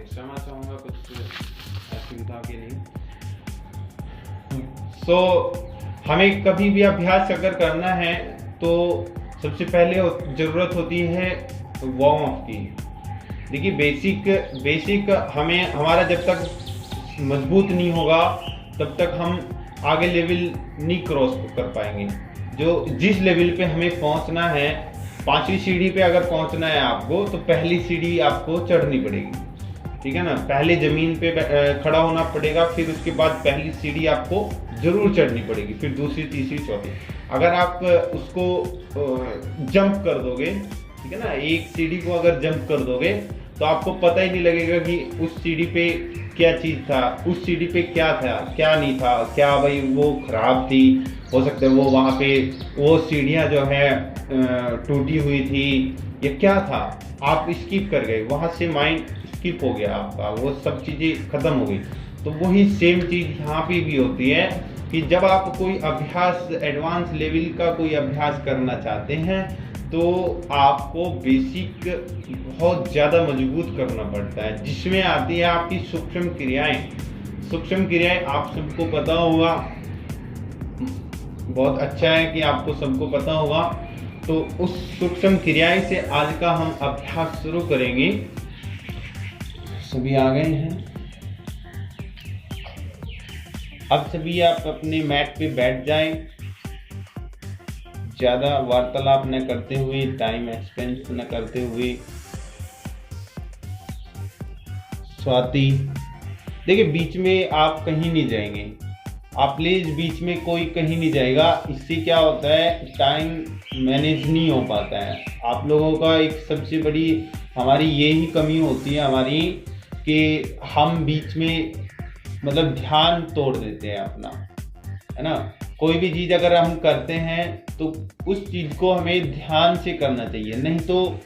क्षमा चाहूँगा कुछ असुविधा के लिए। हमें कभी भी अभ्यास अगर करना है तो सबसे पहले ज़रूरत होती है वार्म अप की। देखिए बेसिक हमें हमारा जब तक मजबूत नहीं होगा तब तक हम आगे लेवल नहीं क्रॉस कर पाएंगे। जो जिस लेवल पे हमें पहुंचना है, 5वीं सीढ़ी पे अगर पहुंचना है आपको, तो पहली सीढ़ी आपको चढ़नी पड़ेगी, ठीक है ना। पहले जमीन पे खड़ा होना पड़ेगा, फिर उसके बाद पहली सीढ़ी आपको जरूर चढ़नी पड़ेगी, फिर दूसरी, तीसरी, चौथी। अगर आप उसको जंप कर दोगे, ठीक है ना, एक सीढ़ी को अगर जंप कर दोगे तो आपको पता ही नहीं लगेगा कि उस सीढ़ी पे क्या चीज़ था, उस सीढ़ी पे क्या था, क्या नहीं था, क्या भाई वो खराब थी, हो सकता है वो वहाँ पे वो सीढ़ियाँ जो है टूटी हुई थी, या क्या था। आप स्किप कर गए, वहाँ से माइंड स्किप हो गया आपका, वो सब चीज़ें ख़त्म हो गई। तो वही सेम चीज़ यहाँ पे भी होती है कि जब आप कोई अभ्यास, एडवांस लेवल का कोई अभ्यास करना चाहते हैं तो आपको बेसिक बहुत ज़्यादा मजबूत करना पड़ता है, जिसमें आती है आपकी सूक्ष्म क्रियाएं। सूक्ष्म क्रियाएं आप सबको पता होगा, बहुत अच्छा है कि आपको सबको पता होगा। तो उस सूक्ष्म क्रियाएं से आज का हम अभ्यास शुरू करेंगे। सभी आ गए हैं? अब सभी आप अपने मैट पे बैठ जाएं, ज़्यादा वार्तालाप न करते हुए, टाइम एक्सपेंस न करते हुए। स्वाति, देखिए बीच में आप कहीं नहीं जाएंगे, आप प्लीज बीच में कोई कहीं नहीं जाएगा। इससे क्या होता है, टाइम मैनेज नहीं हो पाता है। आप लोगों का एक सबसे बड़ी हमारी यही कमी होती है हमारी, कि हम बीच में मतलब ध्यान तोड़ देते हैं अपना, है ना। कोई भी चीज़ अगर हम करते हैं तो उस चीज़ को हमें ध्यान से करना चाहिए, नहीं तो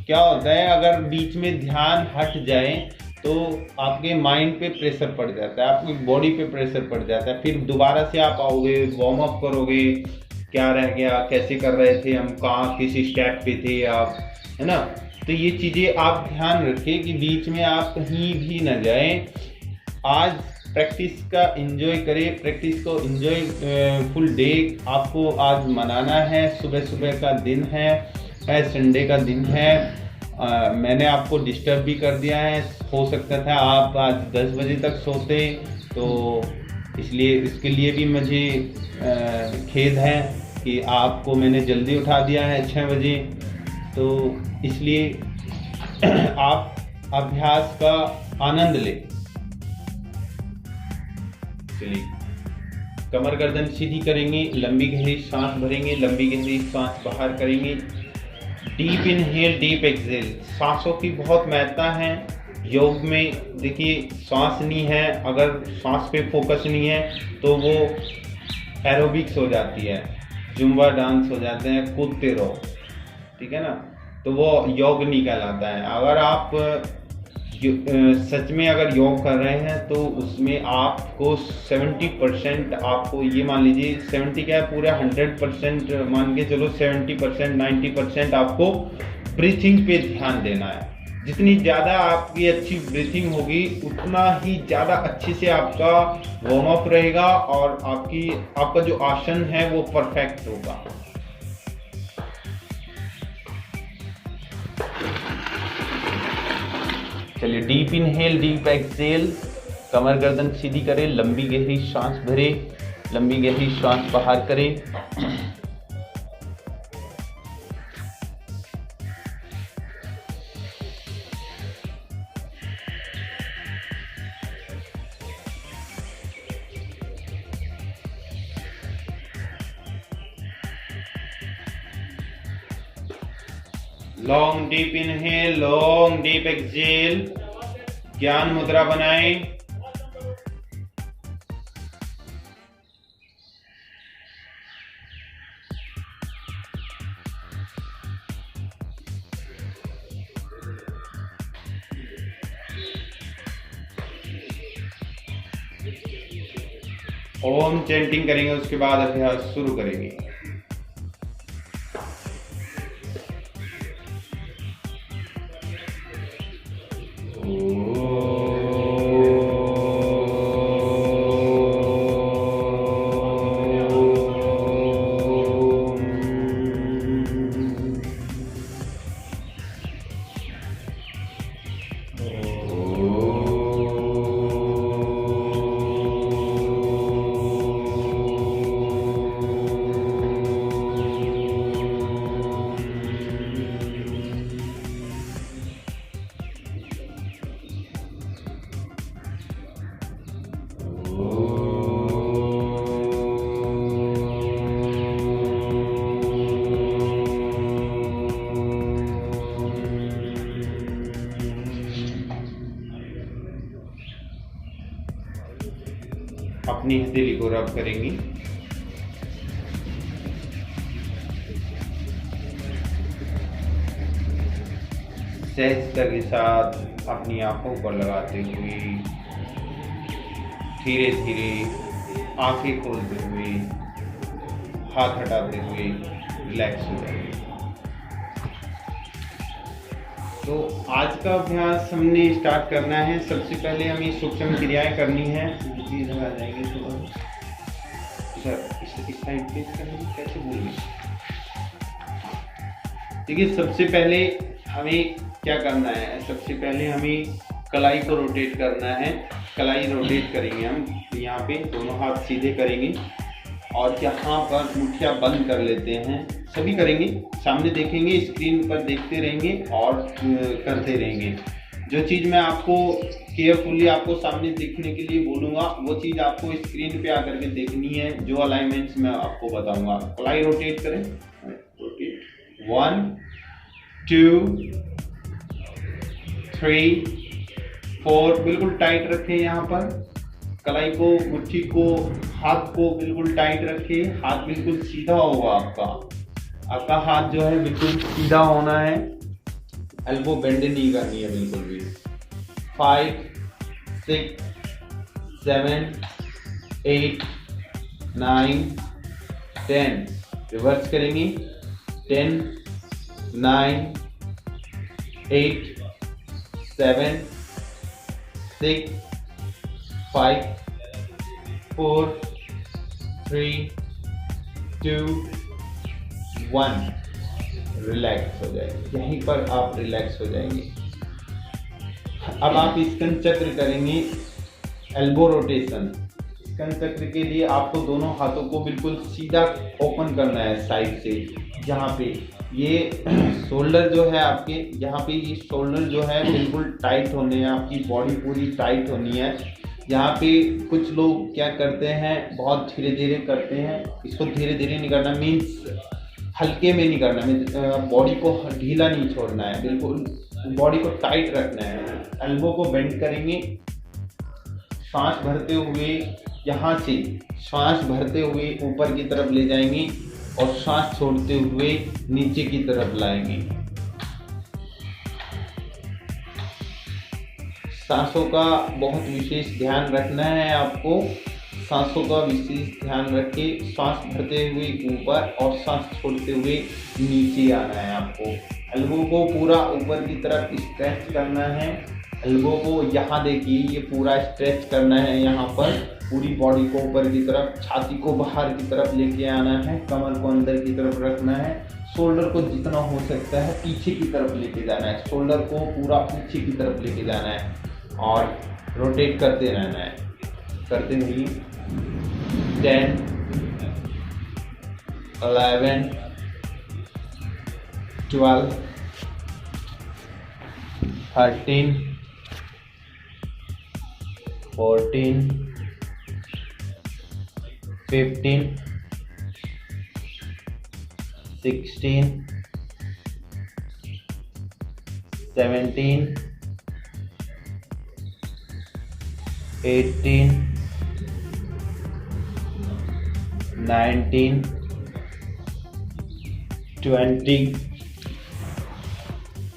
क्या होता है, अगर बीच में ध्यान हट जाए तो आपके माइंड पे प्रेशर पड़ जाता है, आपकी बॉडी पे प्रेशर पड़ जाता है। फिर दोबारा से आप आओगे, वार्म अप करोगे, क्या रह गया, कैसे कर रहे थे हम, कहाँ किस स्टेप पे थे आप, है ना। तो ये चीज़ें आप ध्यान रखें कि बीच में आप कहीं भी न जाएं। आज प्रैक्टिस का एंजॉय करें, प्रैक्टिस को एंजॉय, फुल डे आपको आज मनाना है। सुबह सुबह का दिन है, संडे का दिन है। मैंने आपको डिस्टर्ब भी कर दिया है, हो सकता था आप आज 10 बजे तक सोते, तो इसलिए इसके लिए भी मुझे खेद है कि आपको मैंने जल्दी उठा दिया है 6 बजे। तो इसलिए आप अभ्यास का आनंद लें। चलिए, कमर गर्दन सीधी करेंगे, लंबी गहरी सांस भरेंगे, लंबी गहरी सांस बाहर करेंगे। Deep inhale, deep exhale. सांसों की बहुत महत्ता है योग में। देखिए, सांस नहीं है, अगर सांस पे फोकस नहीं है तो वो एरोबिक्स हो जाती है, जुम्बा डांस हो जाते हैं, कूदते रहो, ठीक है ना, तो वो योग नहीं कहलाता है। अगर आप सच में अगर योग कर रहे हैं तो उसमें आपको 70%, आपको ये मान लीजिए 70 क्या है, पूरे 100% मान के चलो, 70% 90% आपको ब्रीथिंग पे ध्यान देना है। जितनी ज़्यादा आपकी अच्छी ब्रीथिंग होगी उतना ही ज़्यादा अच्छे से आपका वार्म अप रहेगा और आपका जो आसन है वो परफेक्ट होगा। चलिए, डीप इनहेल, डीप एक्सहेल। कमर गर्दन सीधी करें, लंबी गहरी सांस भरे, लंबी गहरी सांस बाहर करें। Long deep inhale, long deep exhale. ज्ञान मुद्रा बनाएं। ओम चैंटिंग करेंगे, उसके बाद अभ्यास शुरू करेंगे। ओम अपनी हथेली को रब करेंगी। सहजता के साथ अपनी आंखों पर लगाते हुए धीरे धीरे आंखें खोलते हुए हाथ हटाते हुए रिलैक्स हो जाएंगे। तो आज का अभ्यास हमने स्टार्ट करना है। सबसे पहले हमें सूक्ष्म क्रियाएं करनी है। चीज आ जाएंगे तो इस टाइम प्लेस करेंगे, कैसे बोलेंगे। देखिए, सबसे पहले हमें क्या करना है, सबसे पहले हमें कलाई को रोटेट करना है। कलाई रोटेट करेंगे हम, यहाँ पे दोनों हाथ सीधे करेंगे और यहाँ पर मुठ्ठियाँ बंद कर लेते हैं। सभी करेंगे, सामने देखेंगे, स्क्रीन पर देखते रहेंगे और करते रहेंगे। जो चीज़ मैं आपको केयरफुली आपको सामने देखने के लिए बोलूँगा, वो चीज़ आपको स्क्रीन पे आकर के देखनी है। जो अलाइनमेंट्स मैं आपको बताऊँगा। कलाई रोटेट करें, रोटेट 1 2 3 4, बिल्कुल टाइट रखें। यहाँ पर कलाई को, मुट्ठी को, हाथ को बिल्कुल टाइट रखें। हाथ बिल्कुल सीधा होगा आपका हाथ जो है बिल्कुल सीधा होना है। एल्बो बेंड नहीं करनी है बिल्कुल भी। 5 6 7 8 9 10, रिवर्स करेंगे। 10 9 8 7 6 5 4 3 2 1, रिलैक्स हो जाएंगे। यहीं पर आप रिलैक्स हो जाएंगे। अब आप स्कंद चक्र करेंगे, एल्बो रोटेशन। स्कंद चक्र के लिए आपको दोनों हाथों को बिल्कुल सीधा ओपन करना है साइड से। जहाँ पे ये शोल्डर जो है आपके, यहाँ पे ये शोल्डर जो है बिल्कुल टाइट होने हैं। आपकी बॉडी पूरी टाइट होनी है। यहाँ पे कुछ लोग क्या करते हैं, बहुत धीरे धीरे करते हैं। इसको धीरे धीरे नहीं करना, मीन्स हल्के में नहीं करना। बॉडी को ढीला नहीं छोड़ना है, बिल्कुल बॉडी को टाइट रखना है। एल्बो को बेंड करेंगे, सांस भरते हुए यहाँ से सांस भरते हुए ऊपर की तरफ ले जाएंगे और सांस छोड़ते हुए नीचे की तरफ लाएंगे। सांसों का बहुत विशेष ध्यान रखना है आपको। सांसों का विशेष ध्यान रखे। सांस भरते हुए ऊपर और सांस छोड़ते हुए नीचे आना है आपको। एल्बो को पूरा ऊपर की तरफ स्ट्रेच करना है। एल्बो को यहाँ देखिए, ये पूरा स्ट्रेच करना है। यहाँ पर पूरी बॉडी को ऊपर की तरफ, छाती को बाहर की तरफ लेके आना है। कमर को अंदर की तरफ रखना है। शोल्डर को जितना हो सकता है पीछे की तरफ लेके जाना है। शोल्डर को पूरा पीछे की तरफ लेके जाना है और रोटेट करते रहना है। करते हुए 10 11 12 13 14 15 16 17 18 19 20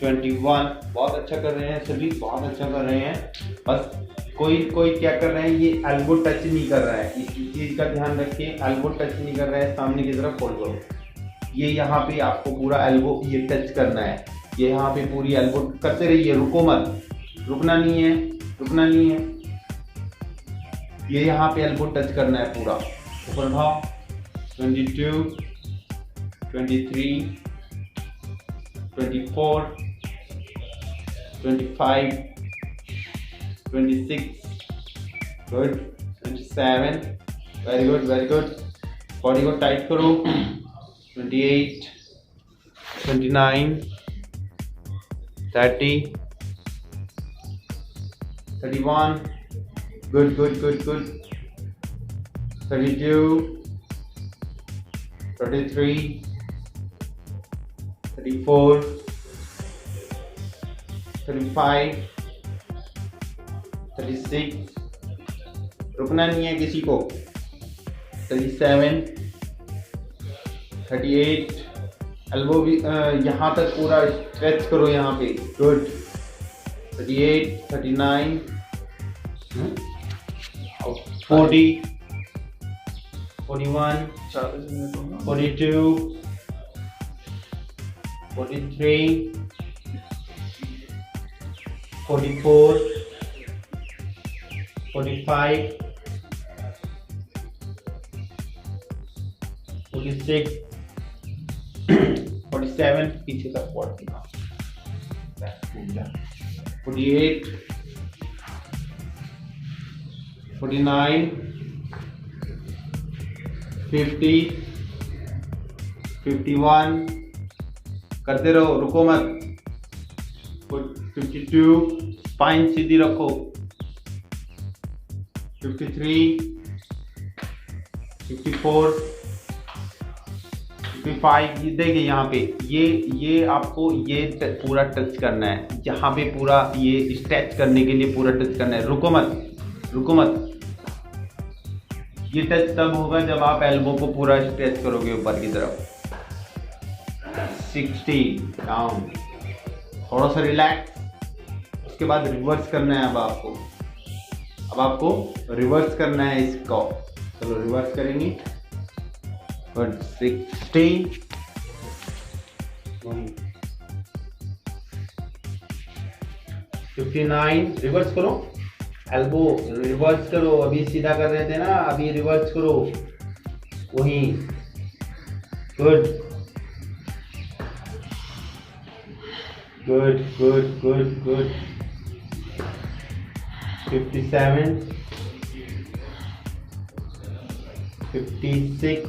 21। बहुत अच्छा कर रहे हैं सभी, बहुत अच्छा कर रहे हैं। बस कोई क्या कर रहे हैं, ये एल्बो टच नहीं कर रहा है। इस चीज़ का ध्यान रखिए, एल्बो टच नहीं कर रहा है। सामने की तरफ फोल्ड करो। ये यहाँ पे आपको पूरा एल्बो ये टच करना है। ये यहाँ पे पूरी एल्बो करते रहिए, रुको मत, रुकना नहीं है, रुकना नहीं है। ये यहाँ पे एल्बो टच करना है पूरा। ऊपर उठाओ। 22 23 24 25 26, good, 27, very good, very good. Body को टाइट करो। 28 29 30 31, गुड गुड गुड गुड। 32, 33, 34, 35, 36, रुकना नहीं है किसी को, 37, 38, एल्बो भी यहाँ तक पूरा स्ट्रेच करो यहाँ पे, गुड, 38, 39, 40, 41, 42, 43, 44, 45, 46, 47, पीछे का 40, 48, 49, 50, 51, करते रहो, रुको मत, 52, स्पाइन सीधी रखो, 53, 54, 55, ये देखिए यहाँ पे ये आपको ये पूरा टच करना है, यहाँ पे पूरा ये स्ट्रेच करने के लिए पूरा टच करना है, रुको मत, ये टच तब होगा जब आप एल्बो को पूरा स्ट्रेच करोगे ऊपर की तरफ। 60 डाउन, थोड़ा सा रिलैक्स, उसके बाद रिवर्स करना है। अब आपको रिवर्स करना है इसको, चलो रिवर्स करेंगे। 60, 59, रिवर्स करो, एल्बो रिवर्स करो, अभी सीधा कर रहे थे ना, अभी रिवर्स करो, वही, गुड, 57, 56,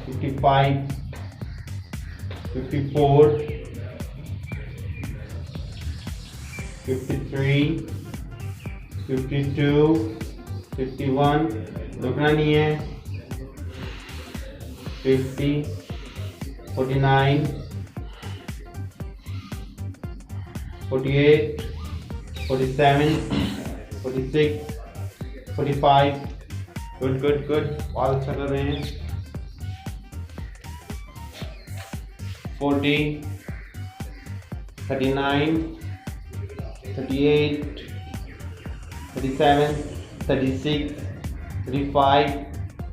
55, 54, 53, 52, 51, रुकना नहीं है, 50, 49, 48, 47, 46, 45, गुड, बहुत अच्छा कर रहे हैं। 40, 39, 38, 37, 36, 35,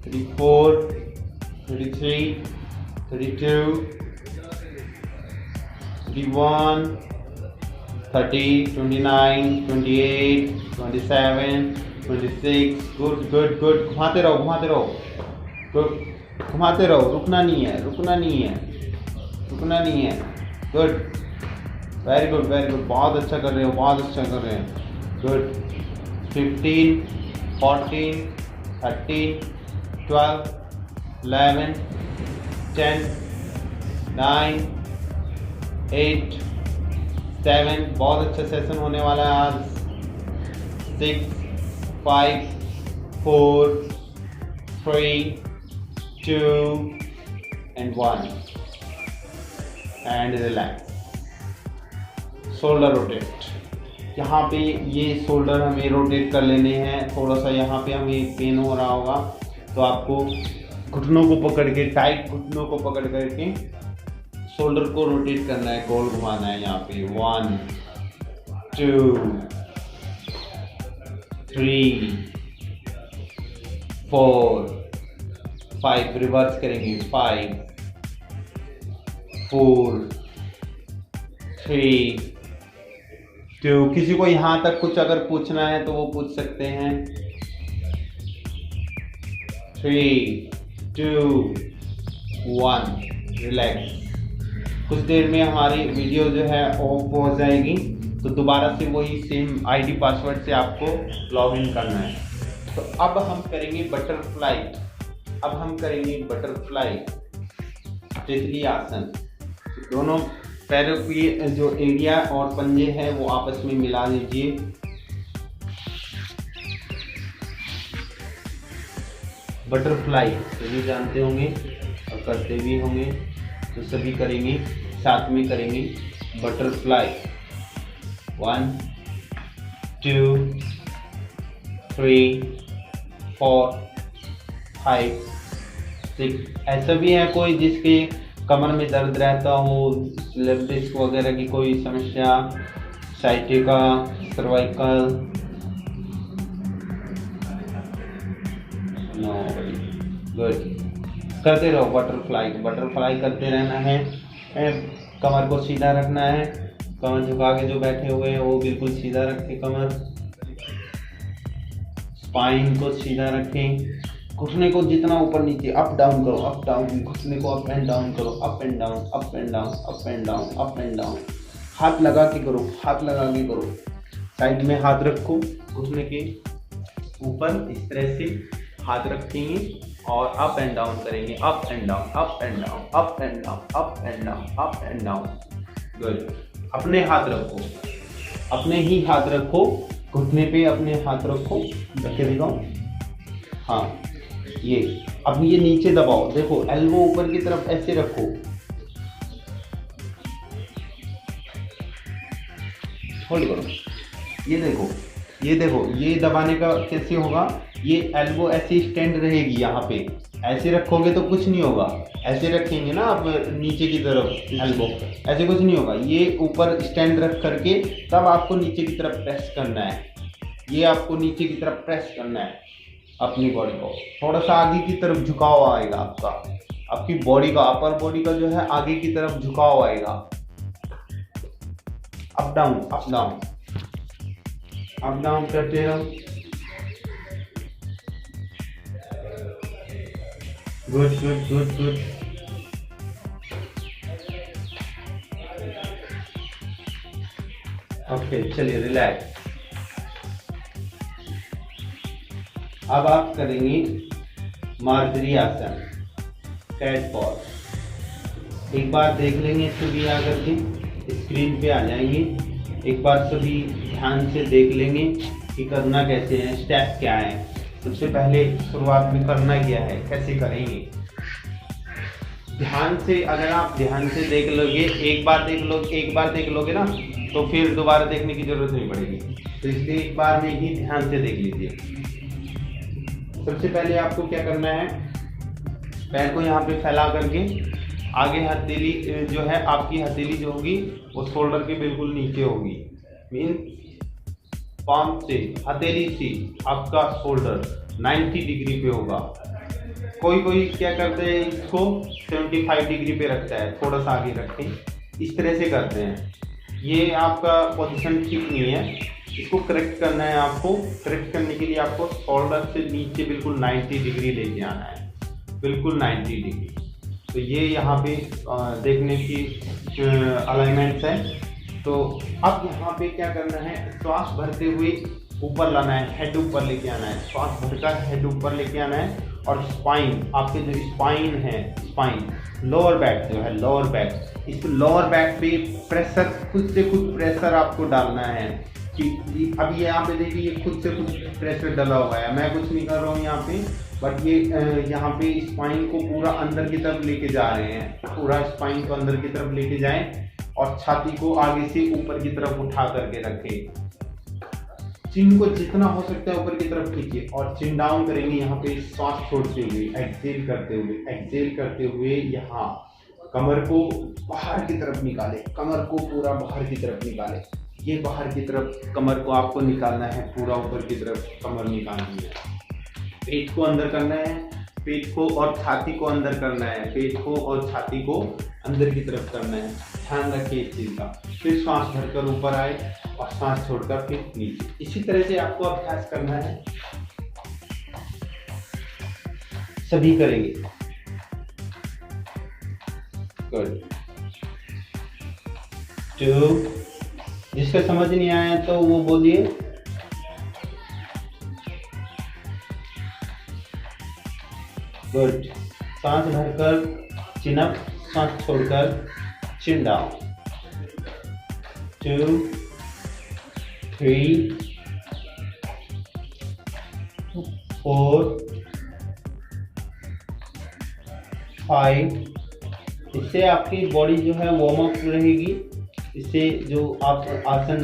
34, 33, 32, 31, 30, 29, 28, 27, 26, गुड, घुमाते रहो, रुकना नहीं है, गुड, वेरी गुड, बहुत अच्छा कर रहे हो, गुड। 15, 14, 13, 12, 11, 10, 9, 8, 7, बहुत अच्छा सेशन होने वाला है आज। 6, 5, 4, 3, 2 and 1 and relax. Shoulder rotate, यहाँ पे ये शोल्डर हमें रोटेट कर लेने हैं। थोड़ा सा यहाँ पे हमें पेन हो रहा होगा तो आपको घुटनों को पकड़ के, टाइट घुटनों को पकड़ करके शोल्डर को रोटेट करना है, गोल घुमाना है। यहाँ पे 1, 2, 3, 4, 5, रिवर्स करेंगे, 5, 4, 3, 2, किसी को यहाँ तक कुछ अगर पूछना है तो वो पूछ सकते हैं। 3, 2, 1, रिलैक्स। कुछ देर में हमारी वीडियो जो है ऑफ हो जाएगी, तो दोबारा से वही सेम आईडी पासवर्ड से आपको लॉग इन करना है। तो अब हम करेंगे बटरफ्लाई, तितली आसन। दोनों पैरों की जो एरिया और पंजे हैं वो आपस में मिला लीजिए। बटरफ्लाई सभी जानते होंगे और करते भी होंगे, तो सभी करेंगे, साथ में करेंगे बटरफ्लाई। 1 2 3 4 5 6। ऐसा भी है कोई जिसके कमर में दर्द रहता हो, स्लिप डिस्क वगैरह की कोई समस्या, साइटिका, सर्वाइकल, नो, गुड। करते रहो बटरफ्लाई। बटरफ्लाई करते रहना है, कमर को सीधा रखना है, कमर झुका के जो बैठे हुए हैं वो बिल्कुल सीधा रखें, कमर, स्पाइन को सीधा रखें, घुटने को जितना ऊपर नीचे अप डाउन करो, अप डाउन, घुटने को अप एंड डाउन करो, up and down, up and down, up and down, up and down. हाथ लगा के करो, हाथ लगा के करो, साइड में हाथ रखो, घुटने के ऊपर इस तरह से हाथ रखेंगे और अप एंड डाउन करेंगे, up and down, up and down, up and down, up and down, up and down. Good. अपने हाथ रखो, अपने ही हाथ रखो, घुटने पे अपने हाथ रखो, रख के दिखाओ। हाँ, ये अब ये नीचे दबाओ, देखो एल्बो ऊपर की तरफ ऐसे रखो, होल्ड करो, ये देखो, ये देखो, ये दबाने का कैसे होगा, ये एल्बो ऐसे स्टैंड रहेगी, यहाँ पे ऐसे रखोगे तो कुछ नहीं होगा, ऐसे रखेंगे ना आप नीचे की तरफ एल्बो, ऐसे कुछ नहीं होगा, ये ऊपर स्टैंड रख करके तब आपको नीचे की तरफ प्रेस करना है, ये आपको नीचे की तरफ प्रेस करना है अपनी बॉडी को, थोड़ा सा आगे की तरफ झुकाव आएगा आपका, आपकी बॉडी का, अपर बॉडी का जो है आगे की तरफ झुकाव आएगा, up down, up down, up down करते रहो। Good good good good. Okay, चलिए रिलैक्स। अब आप करेंगे मार्जरी आसन, कैट पॉज। एक बार देख लेंगे सभी आकर के, स्क्रीन पे आ जाएंगे, एक बार सभी ध्यान से देख लेंगे कि करना कैसे है, स्टेप क्या है। सबसे पहले शुरुआत में करना क्या है, कैसे करेंगे, ध्यान से, अगर आप ध्यान से देख लोगे, एक बार देख लोगे ना, तो फिर दोबारा देखने की जरूरत नहीं पड़ेगी, तो इसलिए एक बार में ही ध्यान से देख लीजिए। सबसे पहले आपको क्या करना है, पैर को यहाँ पे फैला करके आगे हथेली जो है, आपकी हथेली जो होगी वो शोल्डर के बिल्कुल नीचे होगी, मीन पाम से, हथेली से आपका शोल्डर 90 डिग्री पे होगा। कोई क्या करते हैं, इसको 75 डिग्री पे रखता है, थोड़ा सा आगे रखें, इस तरह से करते हैं। ये आपका पोजीशन ठीक नहीं है, इसको करेक्ट करना है। आपको करेक्ट करने के लिए आपको शोल्डर से नीचे बिल्कुल 90 डिग्री लेके आना है, बिल्कुल 90 डिग्री। तो ये यहाँ पे देखने की अलाइनमेंट्स है। तो अब यहाँ पे क्या करना है, श्वास भरते हुए ऊपर लाना है, हेड ऊपर लेके आना है, श्वास भरकर हेड ऊपर लेके आना है, और स्पाइन, आपके जो स्पाइन है, स्पाइन लोअर बैक जो है, लोअर बैक, इस लोअर बैक पे प्रेशर, खुद से खुद प्रेशर आपको डालना है। कि अब ये यहाँ पे देखिए, ये खुद से खुद प्रेशर डाला हुआ है, मैं कुछ नहीं कर रहा हूँ यहाँ पे, बट ये यहाँ पे स्पाइन को पूरा अंदर की तरफ लेके जा रहे हैं, पूरा स्पाइन को अंदर की तरफ लेके जाएं और छाती को आगे से ऊपर की तरफ उठा करके रखें। चिन को जितना हो सकता है ऊपर की तरफ खींचिए और चिन डाउन करेंगे, यहाँ पे सांस छोड़ते हुए, एक्सेल करते हुए यहाँ कमर को बाहर की तरफ निकाले, कमर को पूरा बाहर की तरफ निकाले, ये बाहर की तरफ कमर को आपको निकालना है, पूरा ऊपर की तरफ कमर निकालनी है। पेट को अंदर करना है, पेट को और छाती को अंदर करना है, पेट को और छाती को अंदर की तरफ करना है, ध्यान रखिए इस चीज का। फिर सांस भरकर ऊपर आए और सांस छोड़कर फिर नीचे, इसी तरह से आपको अभ्यास करना है, सभी करेंगे। गुड। 2, जिसका समझ नहीं आया तो वो बोलिए। गुड। सांस भरकर चिन अप, सांस छोड़कर चिन डाउन। 2 3 4 5। इससे आपकी बॉडी जो है वार्म अप रहेगी। इससे जो आप आसन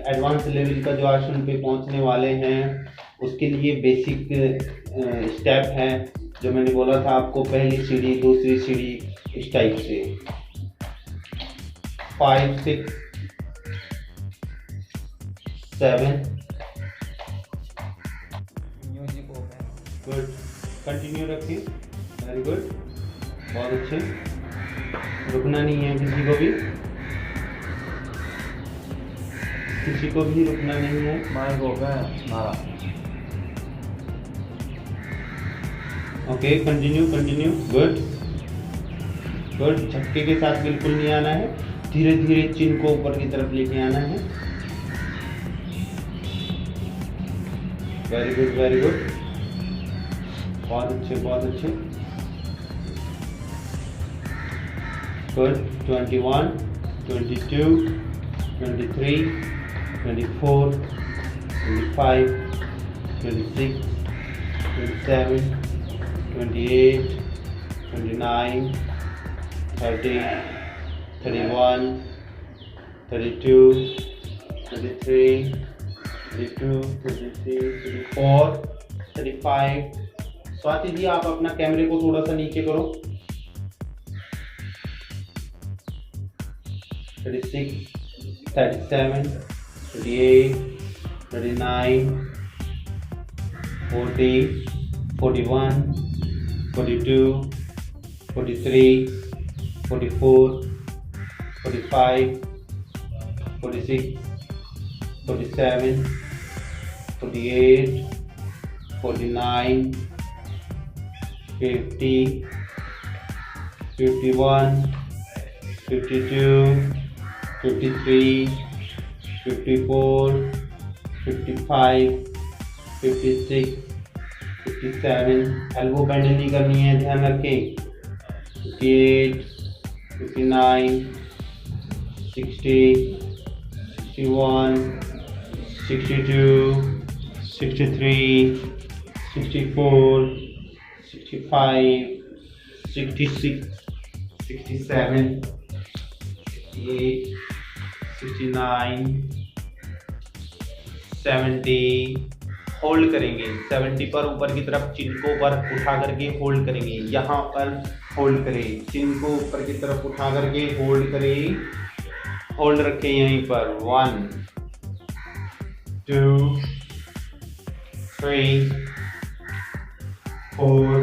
एडवांस लेवल का जो आसन पे पहुंचने वाले हैं उसके लिए बेसिक स्टेप है जो मैंने बोला था आपको, पहली सीढ़ी, दूसरी सीढ़ी, इस टाइप से 5 6 7। Music open. गुड, कंटिन्यू रखिए। वेरी गुड, बहुत अच्छे। रुकना नहीं है किसी को भी, किसी को भी रुकना नहीं है। माइक ओपन हमारा। Okay, continue continue. Good good, झटके के साथ बिल्कुल नहीं आना है, धीरे धीरे चिन को ऊपर की तरफ लेके आना है। वेरी गुड वेरी गुड, बहुत अच्छे बहुत अच्छे। गुड, 21 22 23 24 25 26 27 28 29 30 31 32 33 32 33 34 35। स्वाति जी आप अपना कैमरे को थोड़ा सा नीचे करो। 36 37 38 39 40 41 42 43 44 45 46 47 48 49 50 51 52 53 54 55 56 57। एल्बो बेंड नहीं करनी है, ध्यान रखें। 58 59 60 61 62 63 64 65 66 67 68 69 70। होल्ड करेंगे 70 पर, ऊपर की तरफ चिन को ऊपर उठा करके होल्ड करेंगे। यहाँ पर होल्ड करें, चिन को ऊपर की तरफ उठा करके होल्ड करें, होल्ड रखें यहीं पर। 1 2 3 4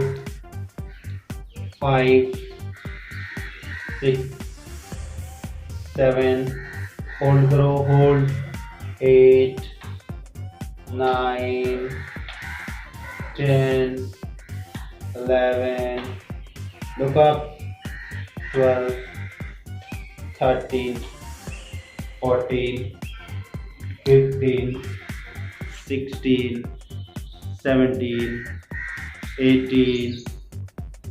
5 6 7। होल्ड करो, होल्ड। 8 9 10 11। look up। 12 13 14 15 16 17 18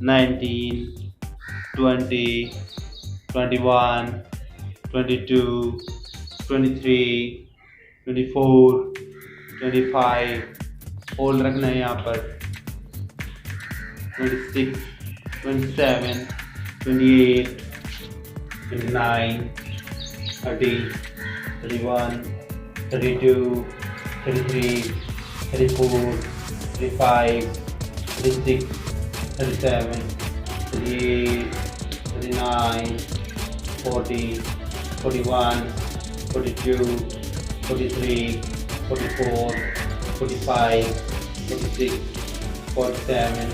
19 20 21 22 23 24 25। होल्ड रखना है यहाँ पर। 26 27 28 29 30 31 32 33 34 35 36 37 38 39 40 41 42 43 44 45 46 47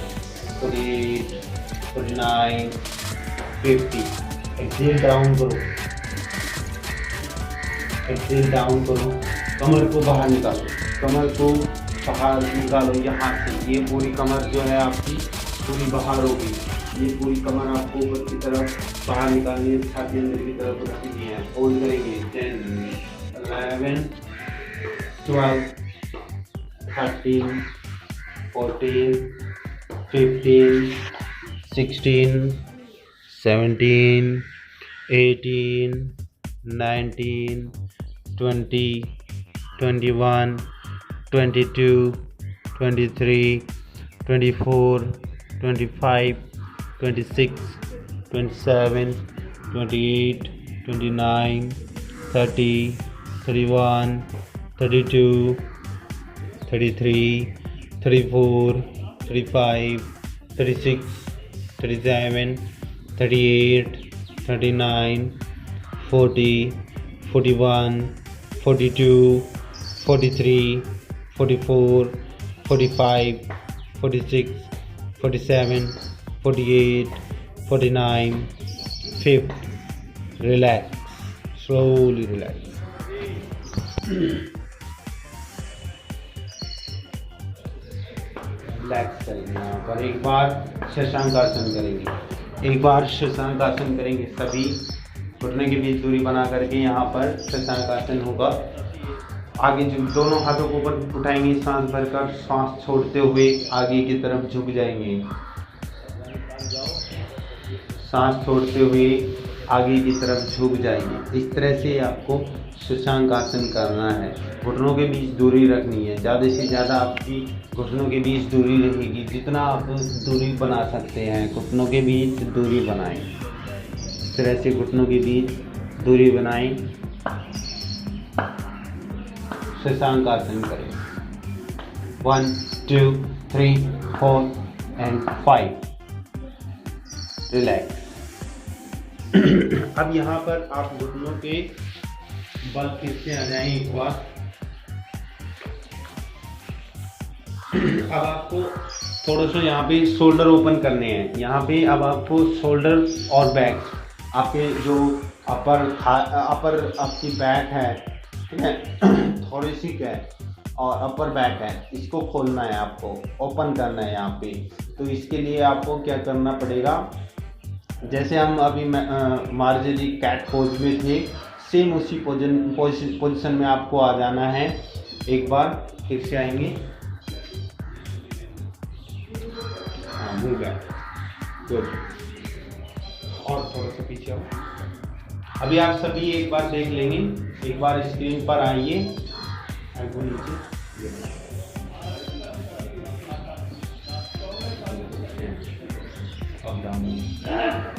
48 49 50। एक्सेल डाउन करो, एक्सेल डाउन करो। कमर को बाहर निकालो, कमर को बाहर निकालो यहाँ से। ये पूरी कमर जो है आपकी पूरी बाहर होगी। ये पूरी कमर आपको ऊपर की तरफ बाहर निकालनी है, छाती अंदर की तरफ रखनी है। होल्ड करेंगे 10 11 12 13 14 15 16 17 18 19 20 21 22 23 24 25 26, 27, 28, 29, 30, 31, 32, 33, 34, 35, 36, 37, 38, 39, 40, 41, 42, 43, 44, 45, 46, 47, 48, 49, 50. Relax. Slowly relax. रिलैक्स करेंगे यहाँ पर। एक बार शशांकासन करेंगे, एक बार शशांकासन करेंगे। सभी घुटने के बीच दूरी बना करके यहाँ पर शशांकासन होगा। आगे दोनों हाथों को ऊपर उठाएंगे, सांस भरकर, सांस छोड़ते हुए आगे की तरफ झुक जाएंगे। सांस छोड़ते हुए आगे की तरफ झुक जाएंगे। इस तरह से आपको शशांकासन करना है। घुटनों के बीच दूरी रखनी है, ज़्यादा से ज़्यादा आपकी घुटनों के बीच दूरी रहेगी। जितना आप दूरी बना सकते हैं, घुटनों के बीच दूरी बनाएं। इस तरह से घुटनों के बीच दूरी बनाएं। शशांकासन करें। 1, 2, 3, 4 and 5। रिलैक्स। अब यहाँ पर आप घुटनों के बल फिर से आ जाएं एक बार। अब आपको थोड़ा सा यहाँ पे शोल्डर ओपन करने हैं। यहाँ पे अब आपको शोल्डर और बैक, आपके जो अपर आपकी बैक है, ठीक है, थोड़ी सी कैप और अपर बैक है, इसको खोलना है, आपको ओपन करना है यहाँ पे। तो इसके लिए आपको क्या करना पड़ेगा, जैसे हम अभी मार्जरी कैट पोज में थे, सेम उसी पोजीशन में आपको आ जाना है। एक बार फिर से आएंगे। हाँ, मूव बैक, गुड। और थोड़ा सा पीछे आओ। अभी आप सभी एक बार देख लेंगे। एक बार स्क्रीन पर आइए।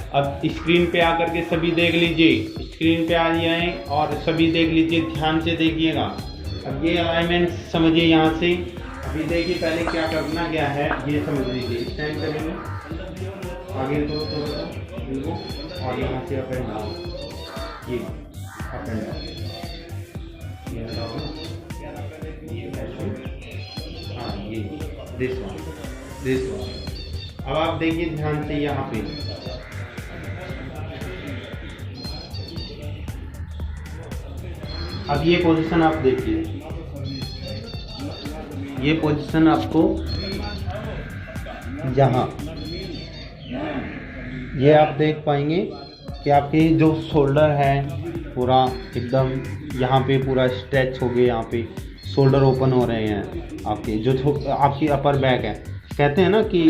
अब स्क्रीन पे आकर के सभी देख लीजिए। स्क्रीन पे आ जाए और सभी देख लीजिए, ध्यान से देखिएगा। अब ये अलाइनमेंट समझिए यहाँ से। अभी देखिए पहले क्या करना क्या है ये समझ लीजिए। स्टैंड करेंगे, आगे तो और यहाँ से अप एंड डाउन, ये अप एंड डाउन, ये हाँ, ये दिस वन। अब आप देखिए ध्यान से यहाँ पे, अब ये पोजीशन आप देखिए। ये पोजीशन आपको यहाँ, ये आप देख पाएंगे कि आपके जो शोल्डर है पूरा एकदम यहाँ पे पूरा स्ट्रेच हो गया। यहाँ पे शोल्डर ओपन हो रहे हैं। आपके जो आपकी अपर बैक है, कहते हैं ना कि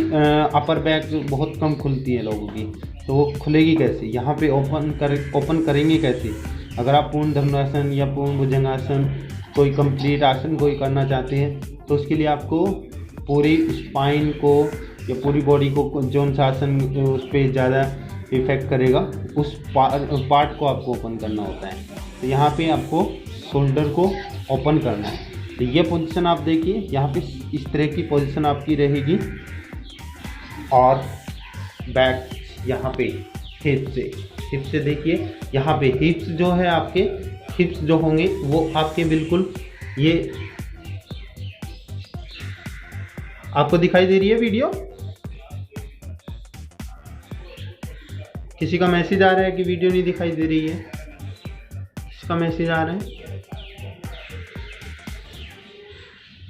अपर बैक बहुत कम खुलती है लोगों की, तो वो खुलेगी कैसे, यहाँ पे ओपन करेंगे कैसे। अगर आप पूर्ण धनुरासन या पूर्ण भुजंगासन, कोई कंप्लीट आसन कोई करना चाहते हैं, तो उसके लिए आपको पूरी स्पाइन को या पूरी बॉडी को, जौन सा आसन उस पर ज़्यादा इफेक्ट करेगा, उस पार्ट को आपको ओपन करना होता है। तो यहाँ पे आपको शोल्डर को ओपन करना है। तो ये पोजीशन आप देखिए, यहाँ पे इस तरह की पोजीशन आपकी रहेगी। और बैक यहाँ पे हिप से देखिए, यहाँ पे हिप्स जो है आपके, हिप्स जो होंगे वो आपके बिल्कुल, ये आपको दिखाई दे रही है वीडियो। किसी का मैसेज आ रहा है कि वीडियो नहीं दिखाई दे रही है, किसका मैसेज आ रहा है।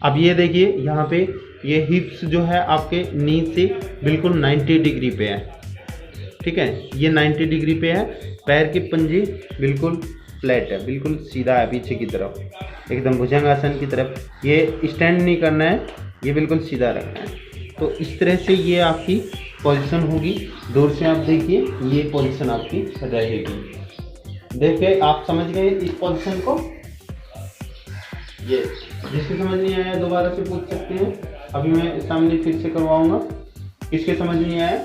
अब ये देखिए यहाँ पे ये हिप्स जो है आपके नी से बिल्कुल 90 डिग्री पे है, ठीक है, ये 90 डिग्री पे है। पैर के पंजे बिल्कुल फ्लैट है, बिल्कुल सीधा है पीछे की तरफ, एकदम भुजंगासन की तरफ। ये स्टैंड नहीं करना है, ये बिल्कुल सीधा रखना है। तो इस तरह से ये आपकी पोजीशन होगी। दूर से आप देखिए, ये पोजीशन आपकी रहेगी। देखिए आप समझ गए इस पोजीशन को। ये जिसके समझ नहीं आया दोबारा से पूछ सकते हैं। अभी मैं सामने फिर से करवाऊंगा। किसके समझ नहीं आया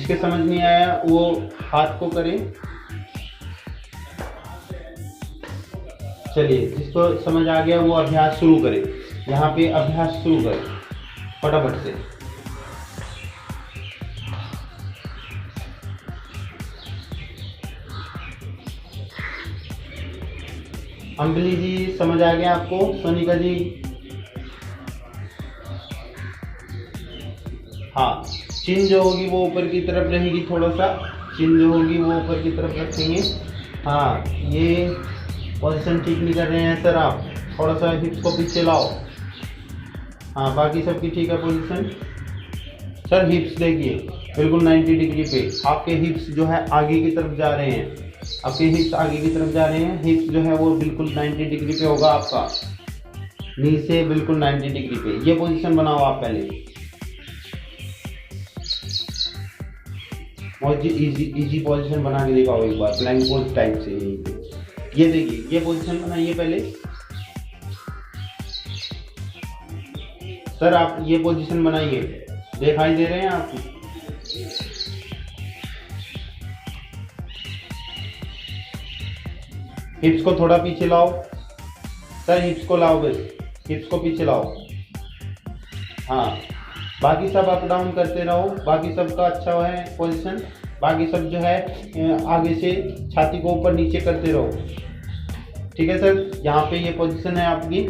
जिसके समझ नहीं आया वो हाथ को करें। चलिए, जिसको समझ आ गया वो अभ्यास शुरू करे। यहाँ पे अभ्यास शुरू करें फटाफट से। अंबली जी समझ आ गया आपको? सोनिका जी? हाँ, चिन जो होगी वो ऊपर की तरफ रहेगी, थोड़ा सा चिन जो होगी वो ऊपर की तरफ रखेंगे। हाँ, ये पोजीशन ठीक नहीं कर रहे हैं सर आप, थोड़ा सा हिप्स को पीछे लाओ। हाँ, बाकी सबकी ठीक है पोजीशन। सर हिप्स देखिए बिल्कुल 90 डिग्री पे, आपके हिप्स जो है आगे की तरफ जा रहे हैं, आपके हिप्स आगे की तरफ जा रहे हैं। हिप्स जो है वो बिल्कुल 90 डिग्री पे होगा आपका, नी से बिल्कुल 90 डिग्री पे। ये पोजीशन बनाओ आप पहले। बहुत इजी पोजीशन बना के दिखाओ एक बार, प्लैंक पोज टाइप से। ये देखिए, ये पोजीशन बनाइए पहले। सर आप ये पोजीशन बनाइए, दिखाई दे रहे हैं आपको? हिप्स को थोड़ा पीछे लाओ सर, हिप्स को लाओ, बस हिप्स को पीछे लाओ। हाँ, बाकी सब अप डाउन करते रहो, बाकी सब का अच्छा है पोजीशन। बाकी सब जो है आगे से छाती को ऊपर नीचे करते रहो, ठीक है सर? यहाँ पे ये पोजीशन है आपकी,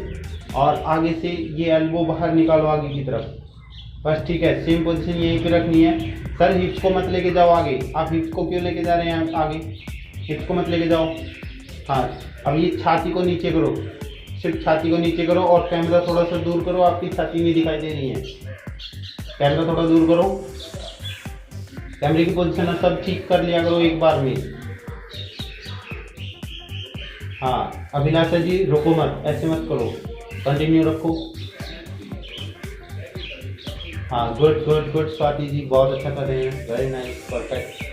और आगे से ये एल्बो बाहर निकालो आगे की तरफ, बस ठीक है। सेम पोजीशन यहीं पे रखनी है सर। हिप्स को मत लेके जाओ आगे। आप हिप्स को क्यों लेके जा रहे हैं आगे? हिप्स को मत लेके जाओ। हाँ, अब ये छाती को नीचे करो, सिर्फ छाती को नीचे करो, और कैमरा थोड़ा सा दूर करो, आपकी छाती नहीं दिखाई दे रही है। कैमरा थोड़ा दूर करो, कैमरे की पोजीशन सब ठीक कर लिया करो एक बार में। हाँ, अभिलाषा जी रुको मत, ऐसे मत करो, कंटिन्यू रखो। हाँ, गुड गुड गुड। स्वाति जी बहुत अच्छा कर रहे हैं, वेरी नाइस, परफेक्ट।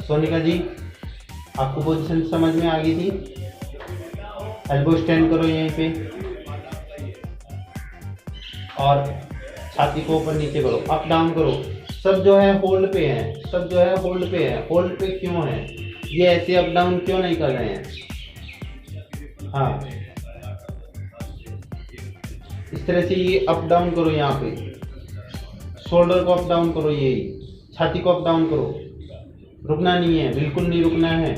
सोनिका जी आपको पोजीशन समझ में आ गई थी? एल्बो स्टैंड करो यहीं पे, और छाती को ऊपर नीचे करो, अप डाउन करो। सब जो है होल्ड पे है, सब जो है होल्ड पे है। होल्ड पे क्यों है? ये ऐसे अप डाउन क्यों नहीं कर रहे हैं? हाँ, इस तरह से ये अप डाउन करो, यहाँ पे शोल्डर को अप डाउन करो, यही छाती को अप डाउन करो। रुकना नहीं है, बिल्कुल नहीं रुकना है।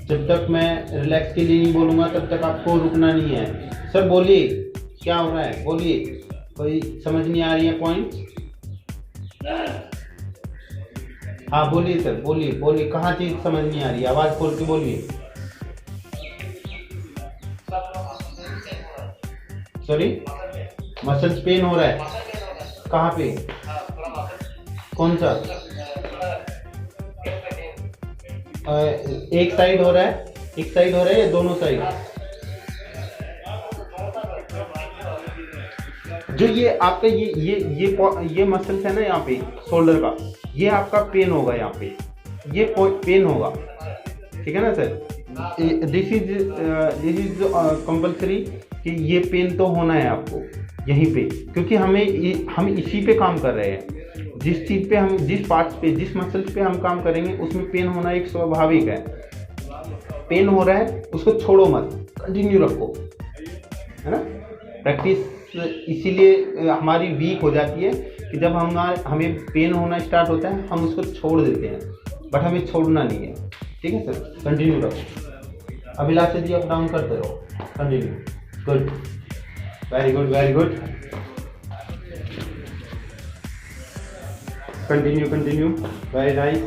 जब तक मैं रिलैक्स के लिए नहीं बोलूँगा तब तक आपको रुकना नहीं है। सर बोलिए क्या हो रहा है, बोलिए। कोई समझ नहीं आ रही है पॉइंट? हाँ बोलिए सर, बोलिए बोलिए, कहाँ चीज समझ नहीं आ रही है? आवाज खोल के बोलिए। सॉरी, मसल्स पेन हो रहा है? कहाँ पे? कौन सा? एक साइड हो रहा है, एक साइड हो रहा है या दोनों साइड? जो ये आपका ये मसल्स है ना यहाँ पे शोल्डर का, ये आपका पेन होगा, यहाँ पे ये पेन होगा, ठीक है ना सर? दिस इज कंपल्सरी कि ये पेन तो होना है आपको यहीं पे, क्योंकि हम इसी पे काम कर रहे हैं। जिस चीज़ पे हम, जिस पार्ट्स पे, जिस मसल्स पे हम काम करेंगे उसमें पेन होना एक स्वाभाविक है। पेन हो रहा है उसको छोड़ो मत, कंटिन्यू रखो, है ना? प्रैक्टिस इसीलिए हमारी वीक हो जाती है कि जब हमें पेन होना स्टार्ट होता है हम उसको छोड़ देते हैं, बट हमें छोड़ना नहीं है, ठीक है सर? कंटिन्यू रखो। अभिलाषा जी अप डाउन करते रहो, continue. Good, very good, very good. Continue continue, very nice.